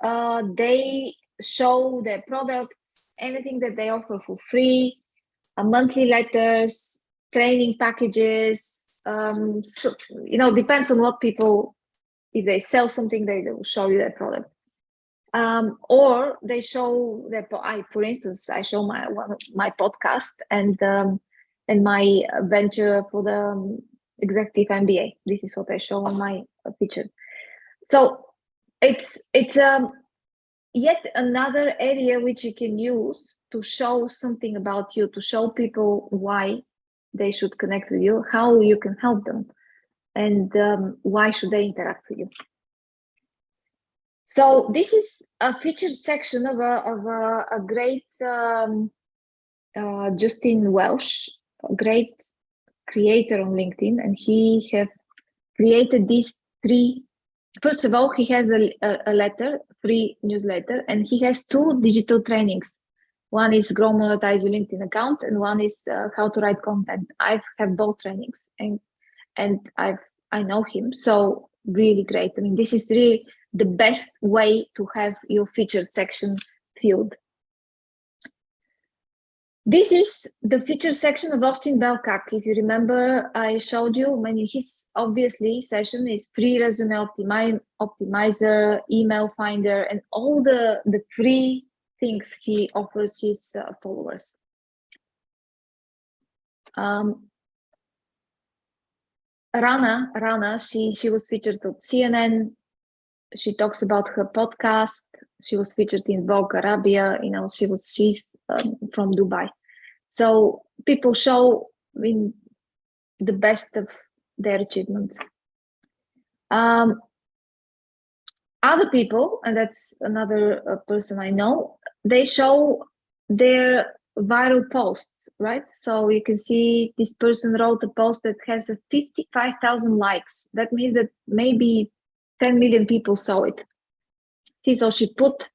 they show their products, anything that they offer for free, monthly letters, training packages. So, depends on what people, if they sell something, they will show you their product. Or they show their, for instance, I show my podcast and my venture for the executive MBA. This is what I show on my feature. So it's yet another area which you can use to show something about you, to show people why they should connect with you, how you can help them, and why should they interact with you. So this is a featured section of a great Justin Welsh, a great creator on LinkedIn, and he have created these three. First of all, he has a letter, free newsletter, and he has 2 digital trainings. One is Grow Monetize Your LinkedIn Account, and one is how to write content. I have both trainings, and I know him, so really great. I mean, this is really the best way to have your featured section filled. This is the featured section of Austin Belkak. If you remember, I showed you his obviously session is free resume optimizer, email finder, and all the free things he offers his followers. Rana, she was featured on CNN. She talks about her podcast. She was featured in Vogue Arabia. She's from Dubai. So people show the best of their achievements. Other people, and that's another person I know, they show their viral posts, right? So you can see this person wrote a post that has 55,000 likes. That means that maybe 10 million people saw it. See, so she put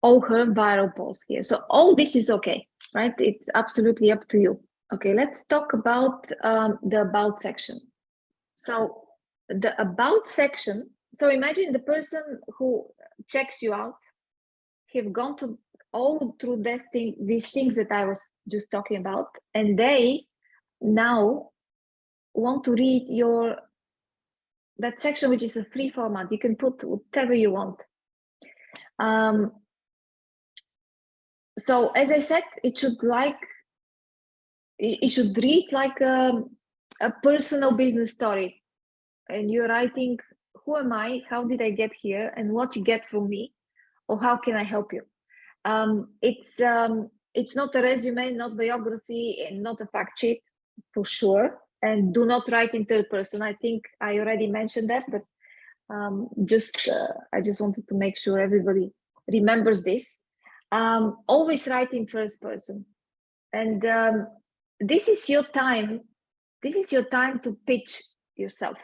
all her viral posts here. So all this is okay, right? It's absolutely up to you. Okay, let's talk about the about section. So the about section, so imagine the person who checks you out, have gone to all through these things that I was just talking about, and they now want to read that section, which is a free format. You can put whatever you want. So as I said, it should read like a personal business story, and you're writing, who am I, how did I get here, and what you get from me, or how can I help you. It's not a resume, not biography, and not a fact sheet, for sure. And do not write in third person. I think I already mentioned that, but I just wanted to make sure everybody remembers this. Always write in first person, and this is your time. This is your time to pitch yourself.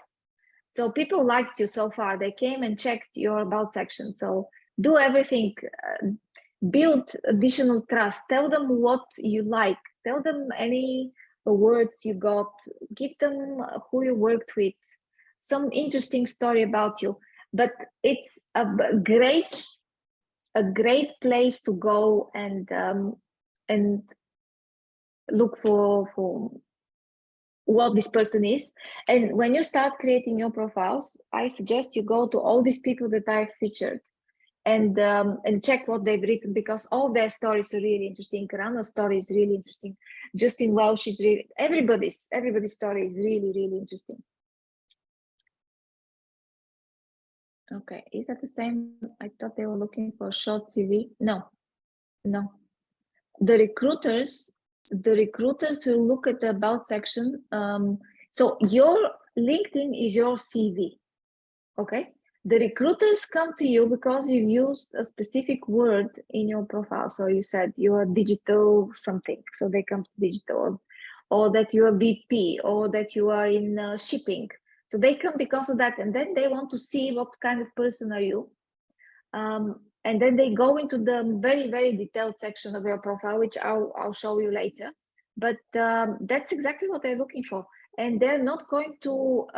So people liked you so far. They came and checked your about section. So do everything. Build additional trust. Tell them what you like. Tell them any awards you got, give them who you worked with, some interesting story about you. But it's a great place to go and look for what this person is. And when you start creating your profiles, I suggest you go to all these people that I've featured and check what they've written, because all their stories are really interesting. Karana's story is really interesting. Justin Welsh is really, everybody's story is really, really interesting. Okay, is that the same? I thought they were looking for a short CV. No. The recruiters will look at the about section. So your LinkedIn is your CV, okay? The recruiters come to you because you've used a specific word in your profile. So you said you are digital something, so they come to digital, or that you are VP, or that you are in shipping. So they come because of that, and then they want to see what kind of person are you. And then they go into the very, very detailed section of your profile, which I'll show you later. But that's exactly what they're looking for. And they're not going to,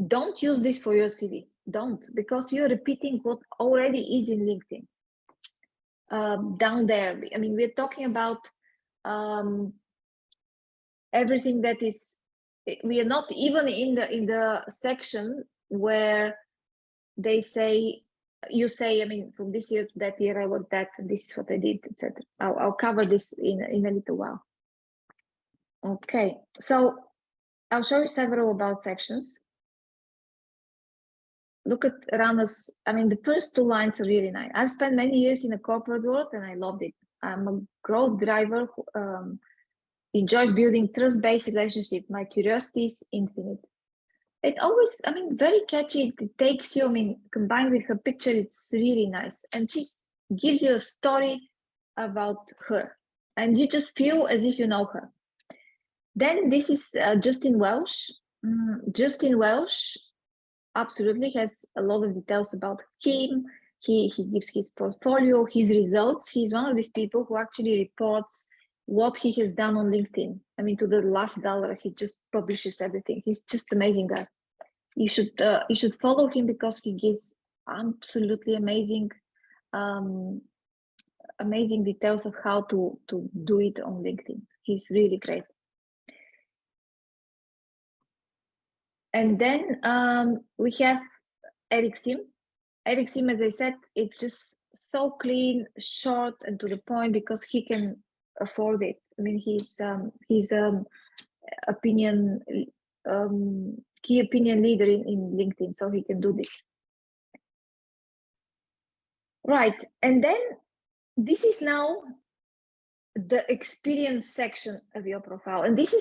don't use this for your CV. Don't, because you're repeating what already is in LinkedIn. Down there, I mean, we're talking about everything that is, we are not even in the section where they say, you say, I mean, from this year to that year, I worked that, and this is what I did, etc. I'll cover this in a little while. Okay, so I'll show you several about sections. Look at Rana's, I mean, the first two lines are really nice. I've spent many years in the corporate world and I loved it. I'm a growth driver who enjoys building trust-based relationships. My curiosity is infinite. It always, I mean, very catchy. It takes you, I mean, combined with her picture, it's really nice. And she gives you a story about her. And you just feel as if you know her. Then this is Justin Welsh. Justin Welsh absolutely has a lot of details about him. He gives his portfolio, his results. He's one of these people who actually reports what he has done on LinkedIn. I mean, to the last dollar, he just publishes everything. He's just amazing guy. You should follow him because he gives absolutely amazing details of how to do it on LinkedIn. He's really great. And then we have Eric Sim. Eric Sim, as I said, it's just so clean, short, and to the point because he can afford it. I mean, he's key opinion leader in LinkedIn, so he can do this. Right, and then this is now the experience section of your profile, and this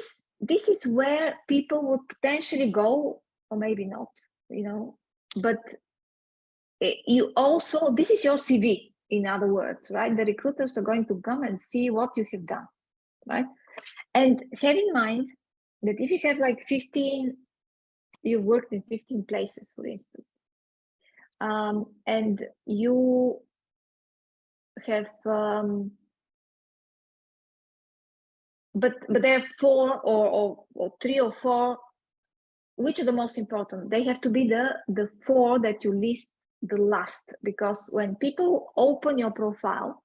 is where people would potentially go, or maybe not, you know, but you also, this is your CV, in other words, right? The recruiters are going to come and see what you have done, right? And have in mind that if you have like 15, you've worked in 15 places, for instance, and you have, but there are 4 or 3 or 4, which are the most important? They have to be the 4 that you list the last, because when people open your profile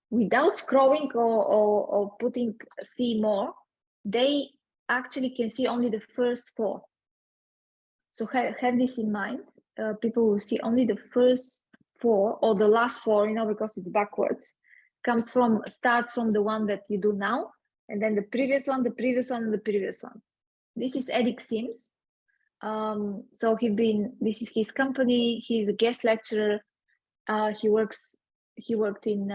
without scrolling or putting see more, they actually can see only the first 4. So have this in mind. People will see only the first 4 or the last 4, you know, because it's backwards. Starts from the one that you do now, and then the previous one, the previous one, and the previous one. This is Eric Sims. So this is his company. He's a guest lecturer. He worked in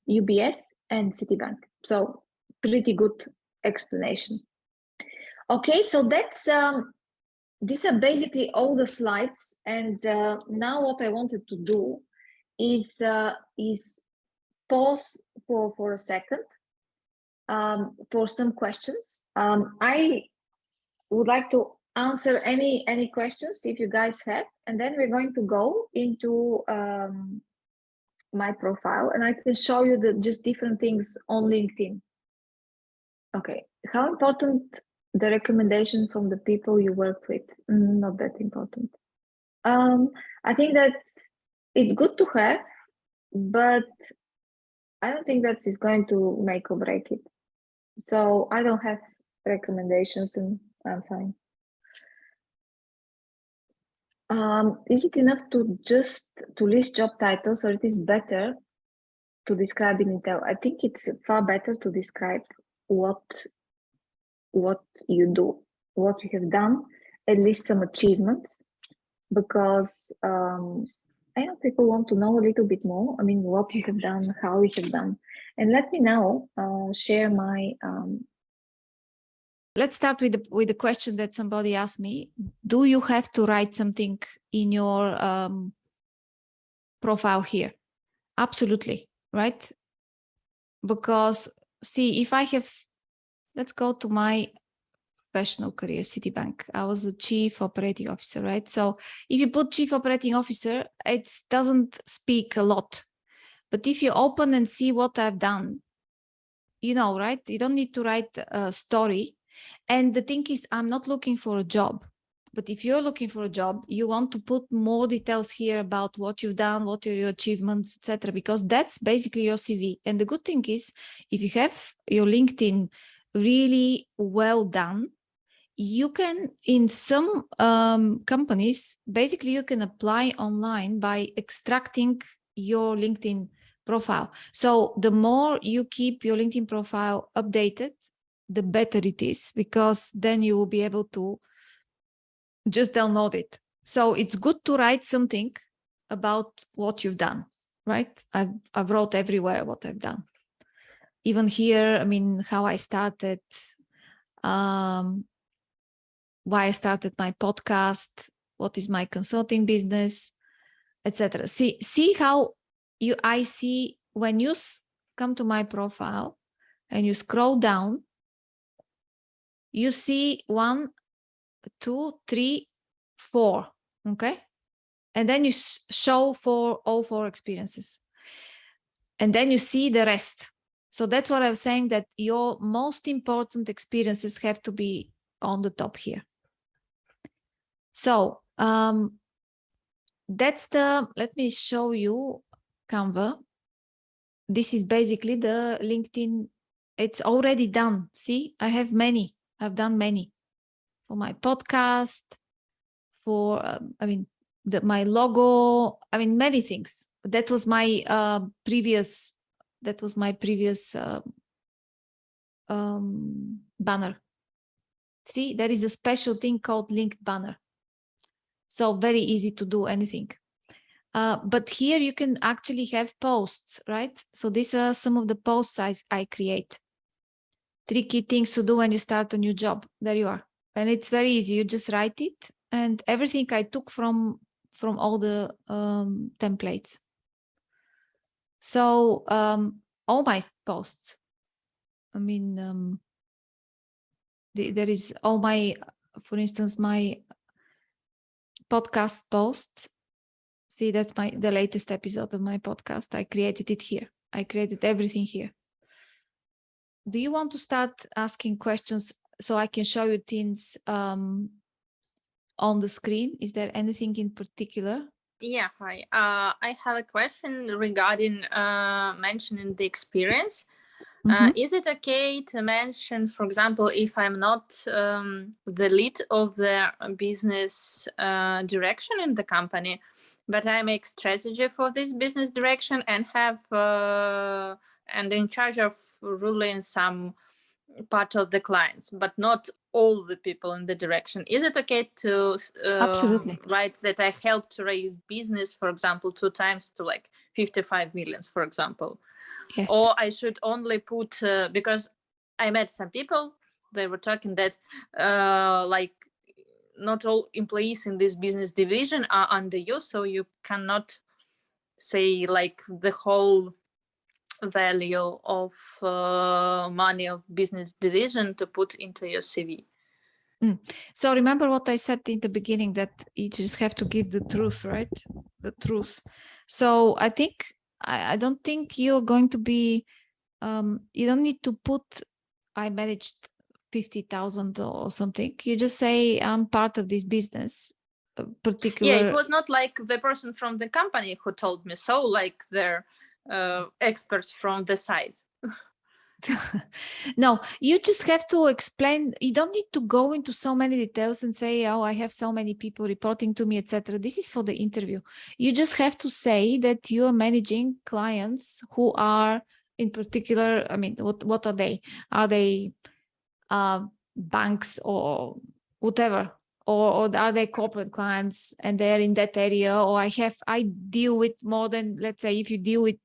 UBS and Citibank. So pretty good explanation. Okay, so that's these are basically all the slides. And now what I wanted to do is pause for a second for some questions. I would like to answer any questions if you guys have, and then we're going to go into my profile, and I can show you just different things on LinkedIn. Okay. How important the recommendation from the people you worked with? Not that important. I think that it's good to have, but I don't think that is going to make or break it. So I don't have recommendations and I'm fine. Is it enough to just to list job titles, or it is better to describe in detail? I think it's far better to describe what you do, what you have done, at least some achievements, because I know people want to know a little bit more. I mean, what you have done, how you have done, and let me now share my. Let's start with the question that somebody asked me. Do you have to write something in your profile here? Absolutely, right? Because see, if I have, let's go to my professional career, Citibank. I was a chief operating officer, right? So if you put chief operating officer, it doesn't speak a lot. But if you open and see what I've done, you know, right? You don't need to write a story. And the thing is, I'm not looking for a job. But if you're looking for a job, you want to put more details here about what you've done, what are your achievements, etc. Because that's basically your CV. And the good thing is, if you have your LinkedIn really well done, you can, in some companies, basically you can apply online by extracting your LinkedIn profile. So the more you keep your LinkedIn profile updated, the better it is, because then you will be able to just download it. So it's good to write something about what you've done, right? I've wrote everywhere what I've done. Even here, I mean, how I started, why I started my podcast, what is my consulting business, etc. See how I see when you come to my profile and you scroll down, you see 1, 2, 3, 4, okay? And then you show all 4 experiences. And then you see the rest. So that's what I was saying, that your most important experiences have to be on the top here. So that's let me show you Canva. This is basically the LinkedIn. It's already done. See, I have many. I've done many for my podcast, for, my logo, many things. That was my previous banner. See, there is a special thing called linked banner. So very easy to do anything. But here you can actually have posts, right? So these are some of the posts I create. 3 key things to do when you start a new job. There you are. And it's very easy. You just write it, and everything I took from all the templates. So all my posts, there is all my, for instance, my podcast posts. See, that's the latest episode of my podcast. I created it here. I created everything here. Do you want to start asking questions so I can show you things on the screen? Is there anything in particular? Yeah, hi. I have a question regarding mentioning the experience. Is it okay to mention, for example, if I'm not the lead of the business direction in the company, but I make strategy for this business direction and have and in charge of ruling some part of the clients, but not all the people in the direction? Is it okay to Absolutely write that I helped to raise business, for example, 2 times to like 55 million, for example? Yes. Or I should only put, because I met some people, they were talking that like not all employees in this business division are under you, so you cannot say like the whole value of money of business division to put into your CV. So remember what I said in the beginning, that you just have to give the truth, right? The truth. So I think I don't think you're going to be you don't need to put I managed 50,000 or something. You just say, I'm part of this business. Particular. Yeah, it was not like the person from the company who told me so, like they're experts from the site. No, you just have to explain. You don't need to go into so many details and say, oh, I have so many people reporting to me, etc. This is for the interview. You just have to say that you are managing clients who are in particular, I mean, what are they? Are they banks or whatever? Or are they corporate clients and they're in that area? Or I deal with more than, let's say, if you deal with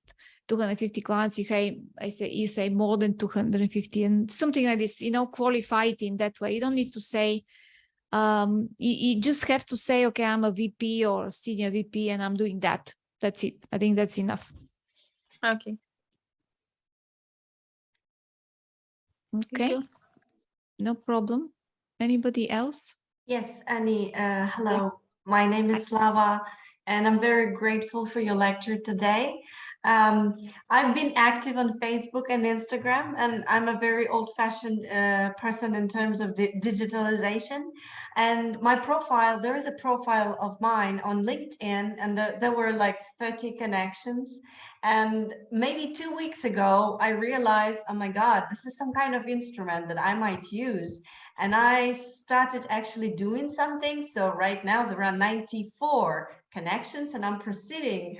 250 clients, you say more than 250 and something like this, qualify it in that way. You don't need to say, you just have to say, okay, I'm a VP or senior VP and I'm doing that. That's it. I think that's enough. Okay. Okay. No problem. Anybody else? Yes, Annie, hello. My name is Slava, and I'm very grateful for your lecture today. I've been active on Facebook and Instagram, and I'm a very old-fashioned person in terms of digitalization. And my profile, there is a profile of mine on LinkedIn, and there were like 30 connections. And maybe 2 weeks ago, I realized, oh my God, this is some kind of instrument that I might use. And I started actually doing something. So right now there are 94 connections and I'm proceeding.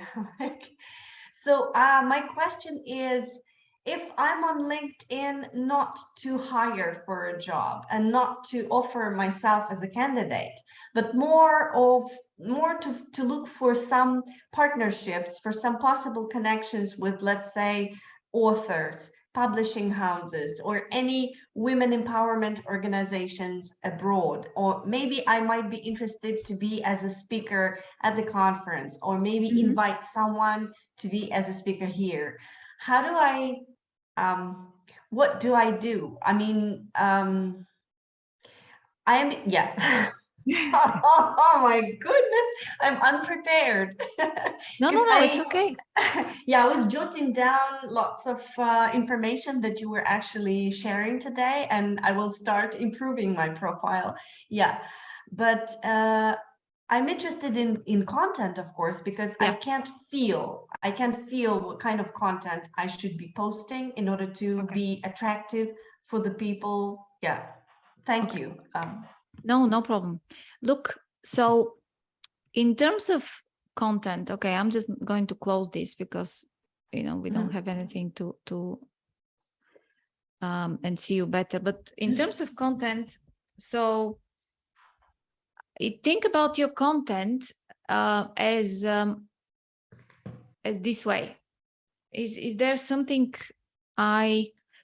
So my question is, if I'm on LinkedIn not to hire for a job and not to offer myself as a candidate, but more to look for some partnerships, for some possible connections with, let's say, authors, publishing houses, or any women empowerment organizations abroad, or maybe I might be interested to be as a speaker at the conference, or maybe invite someone to be as a speaker here. How do I, what do I do? I mean, oh my goodness, I'm unprepared. No, it's okay. Yeah, I was jotting down lots of information that you were actually sharing today, and I will start improving my profile. Yeah, but I'm interested in content, of course, because I can feel what kind of content I should be posting in order to be attractive for the people. Yeah, thank you. No problem. Look, so in terms of content, okay, I'm just going to close this because, we don't have anything to and see you better. But in terms of content, so think about your content as this way. Is there something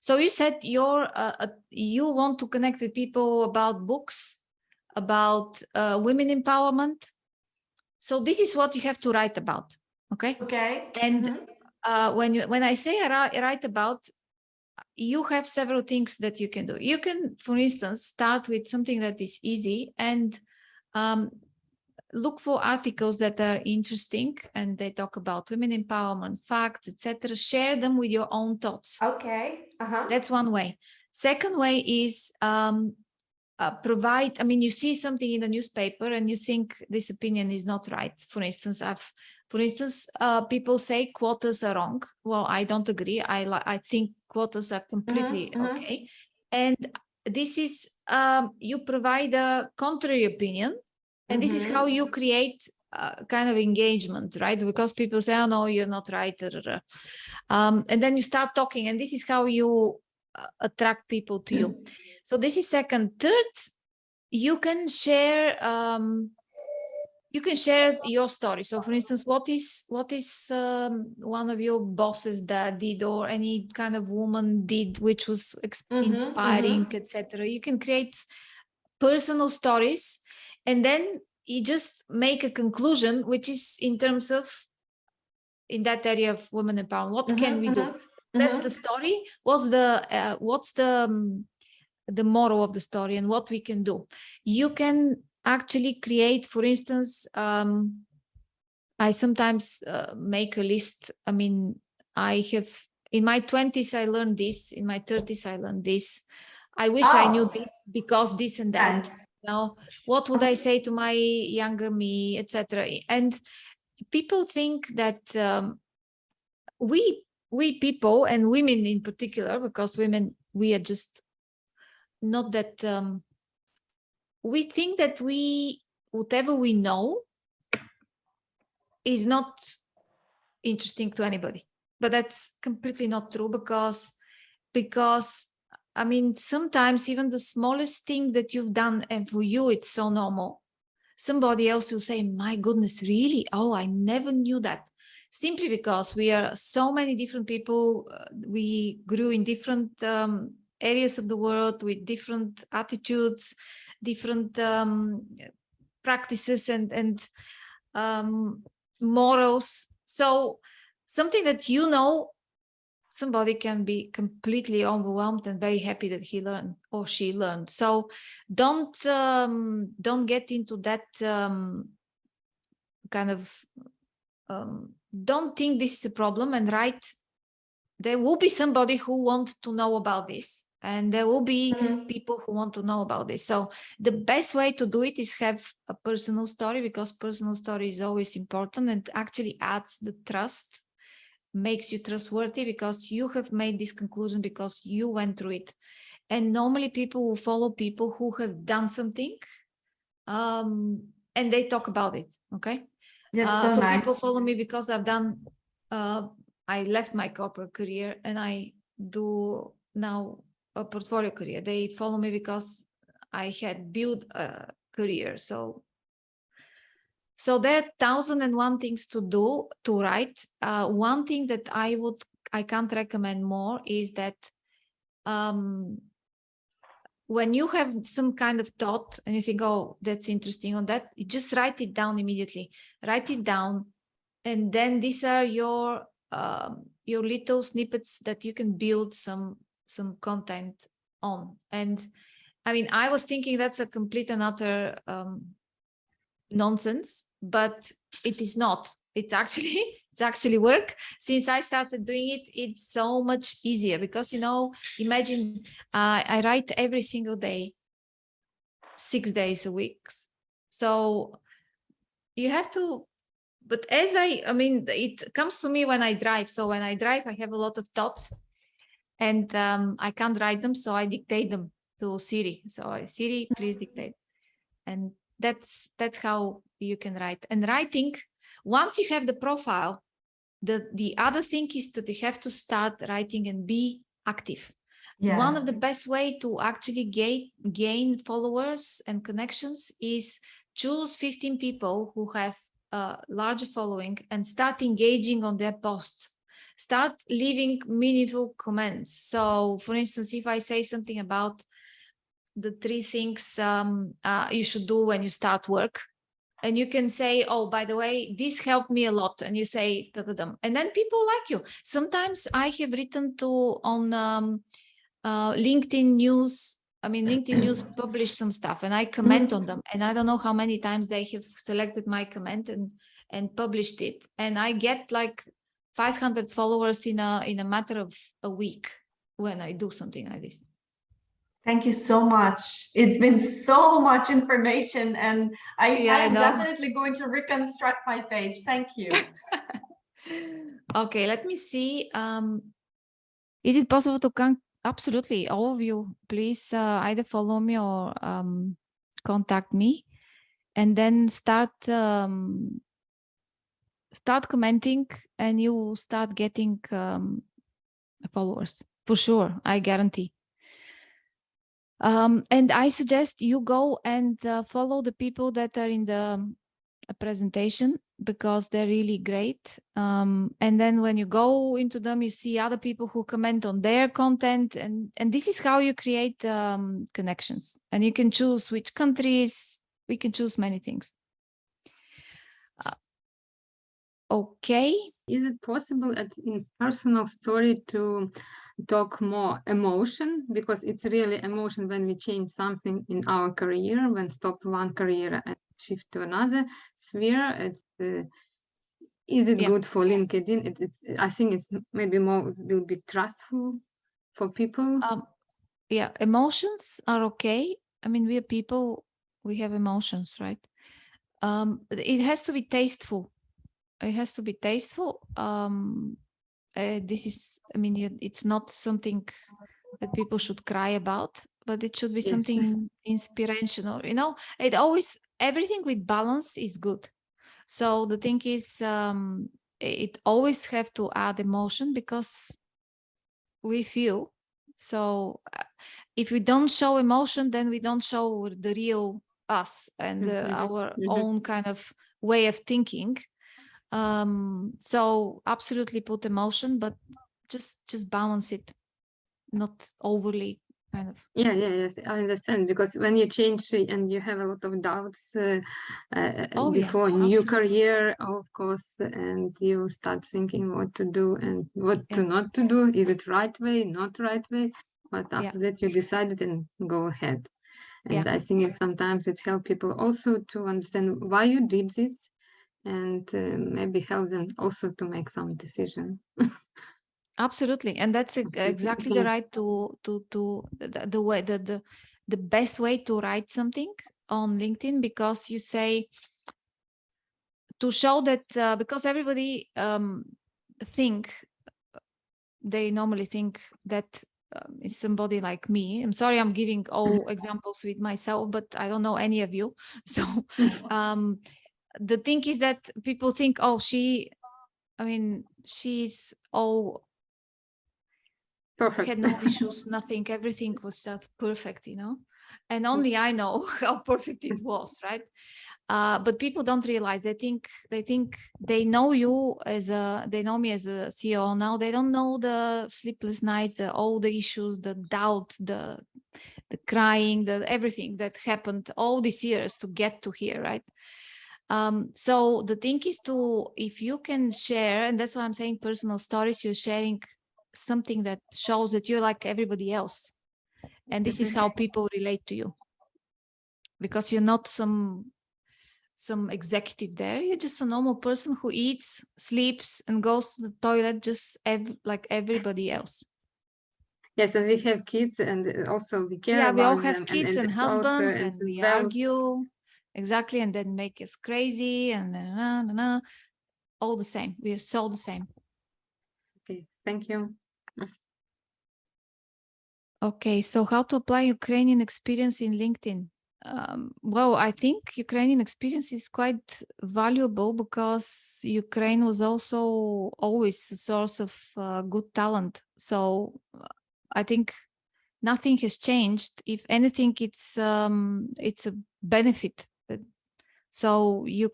so you said you want to connect with people about books, about women empowerment. So this is what you have to write about. Okay. And when I say write about, you have several things that you can do. You can, for instance, start with something that is easy and look for articles that are interesting and they talk about women empowerment, facts, etc. Share them with your own thoughts. Okay. That's one way. Second way is provide, you see something in the newspaper and you think this opinion is not right. For instance, people say quotas are wrong. Well, I don't agree. I think quotas are completely okay. And this is, you provide a contrary opinion. And this is how you create kind of engagement, right? Because people say, oh, no, you're not right. And then you start talking, and this is how you attract people to you. So this is second. Third, you can share your story. So for instance, what is one of your bosses that did, or any kind of woman did, which was inspiring, etc. You can create personal stories, and then you just make a conclusion, which is in terms of, in that area of women empowerment, what can we do? That's the story. What's the moral of the story and what we can do? You can actually create, for instance, I sometimes make a list. I have in my 20s, I learned this. In my 30s, I learned this. I wish I knew this because this and that. Nice. You know, what would I say to my younger me, etc. And people think that we people, and women in particular, because women, we are just not that, we think that whatever we know is not interesting to anybody. But that's completely not true, because I mean, sometimes even the smallest thing that you've done, and for you it's so normal, somebody else will say, my goodness, really? Oh, I never knew that. Simply because we are so many different people. We grew in different areas of the world with different attitudes, different practices and morals. So something that you know, somebody can be completely overwhelmed and very happy that he learned or she learned. So don't get into that kind of don't think this is a problem and write. There will be somebody who wants to know about this, and there will be people who want to know about this. So the best way to do it is have a personal story, because personal story is always important and actually adds the trust, makes you trustworthy, because you have made this conclusion because you went through it. And normally people will follow people who have done something and they talk about it. Okay. That's so nice. People follow me because I've done, I left my corporate career and I do now a portfolio career. They follow me because I had built a career. So there are 1,001 things to do, to write. One thing that I can't recommend more is that when you have some kind of thought and you think, oh, that's interesting on that, you just write it down immediately. Write it down. And then these are your little snippets that you can build some content on. And I mean, I was thinking that's a complete and utter nonsense, but it is not. It's actually work. Since I started doing it, it's so much easier, because, you know, imagine I write every single day, 6 days a week. So you have to, but I mean, it comes to me when I drive. So when I drive, I have a lot of thoughts and I can't write them. So I dictate them to Siri. So Siri, please dictate. And that's how you can write. And writing, once you have the profile, the other thing is that you have to start writing and be active. Yeah. One of the best way to actually gain followers and connections is choose 15 people who have a larger following and start engaging on their posts. Start leaving meaningful comments. So for instance, if I say something about the 3 things you should do when you start work, and you can say, oh, by the way, this helped me a lot. And you say, da-da-dum. And then people like you. Sometimes I have written on LinkedIn News. I mean, LinkedIn News published some stuff and I comment on them. And I don't know how many times they have selected my comment and published it. And I get like 500 followers in a matter of a week when I do something like this. Thank you so much. It's been so much information, and I am definitely going to reconstruct my page. Thank you. Okay, let me see. Is it possible to absolutely, all of you, please either follow me or contact me, and then start commenting, and you will start getting followers for sure. I guarantee. And I suggest you go and follow the people that are in the presentation, because they're really great. And then when you go into them, you see other people who comment on their content. And this is how you create connections. And you can choose which countries. We can choose many things. Okay. Is it possible in personal story to talk more emotion, because it's really emotion when we change something in our career, when stop one career and shift to another sphere? Is it Yeah. good for LinkedIn? I think it's maybe more will be trustful for people. Yeah, emotions are okay. I mean, we are people, we have emotions, right? It has to be tasteful. It has to be tasteful. This is, I mean, it's not something that people should cry about, but it should be Yes. something inspirational. You know, it always, everything with balance is good. So the thing is, it always have to add emotion because we feel. So if we don't show emotion, then we don't show the real us and our own kind of way of thinking. So absolutely put emotion, but just balance it, not overly kind of. Yes, I understand, because when you change and you have a lot of doubts before new career, of course, and you start thinking what to do and what to not to do. Is it right way, not right way? But after that you decided and go ahead. And I think sometimes it helps people also to understand why you did this, and maybe help them also to make some decision. Absolutely, and that's exactly the right to the way the best way to write something on LinkedIn, because you say to show that because everybody they normally think that is somebody like me. I'm sorry, I'm giving all examples with myself, but I don't know any of you. So the thing is that people think, oh, she's all perfect. had no issues, nothing, everything was just perfect, you know, and only I know how perfect it was, right? But people don't realize. They think they know you they know me as a CEO now. They don't know the sleepless nights, all the issues, the doubt, the crying, the everything that happened all these years to get to here, right? So the thing is if you can share, and that's why I'm saying personal stories, you're sharing something that shows that you're like everybody else, and this is how people relate to you, because you're not some executive there. You're just a normal person who eats, sleeps, and goes to the toilet just like everybody else. Yes, and we have kids, and also we care about them. We all have kids and husbands, also, and we argue. Exactly, and then make us crazy, and all the same. We are so the same. Okay, thank you. Okay, so how to apply Ukrainian experience in LinkedIn? Well, I think Ukrainian experience is quite valuable because Ukraine was also always a source of good talent. So I think nothing has changed. If anything, it's a benefit. So you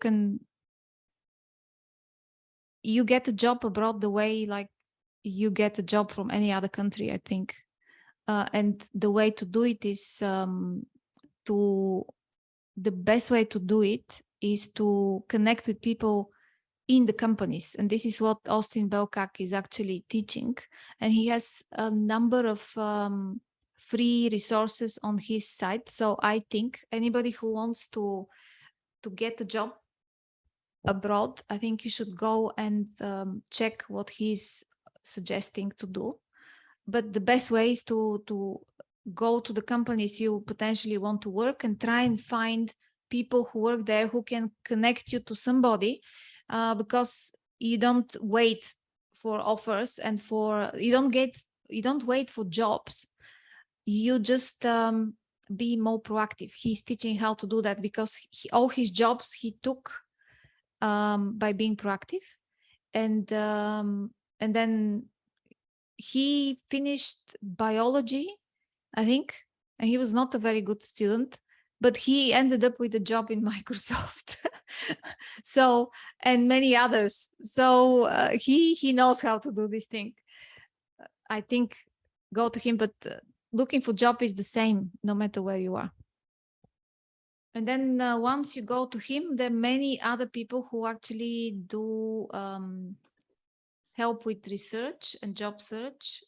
get a job abroad the way like you get a job from any other country, I think. And the way to do it is the best way to do it is to connect with people in the companies. And this is what Austin Belkak is actually teaching. And he has a number of free resources on his site. So I think anybody who wants to get a job abroad, I think you should go and check what he's suggesting to do. But the best way is to go to the companies you potentially want to work and try and find people who work there who can connect you to somebody, because you don't wait for offers and you don't wait for jobs. You just be more proactive. He's teaching how to do that because all his jobs he took by being proactive, and then he finished biology, I think, and he was not a very good student, but he ended up with a job in Microsoft. So, and many others. So he knows how to do this thing. I think go to him, but looking for job is the same no matter where you are. And then once you go to him, there are many other people who actually do help with research and job search,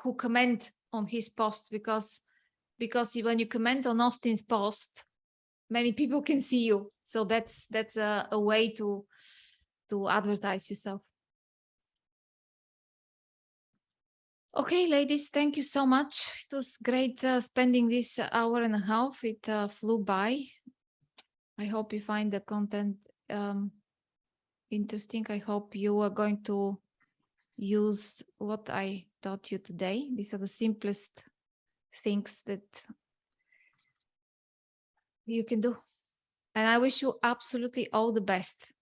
who comment on his post, because when you comment on Austin's post, many people can see you. So that's a way to advertise yourself. Okay, ladies, thank you so much. It was great spending this hour and a half. It flew by. I hope you find the content interesting. I hope you are going to use what I taught you today. These are the simplest things that you can do. And I wish you absolutely all the best.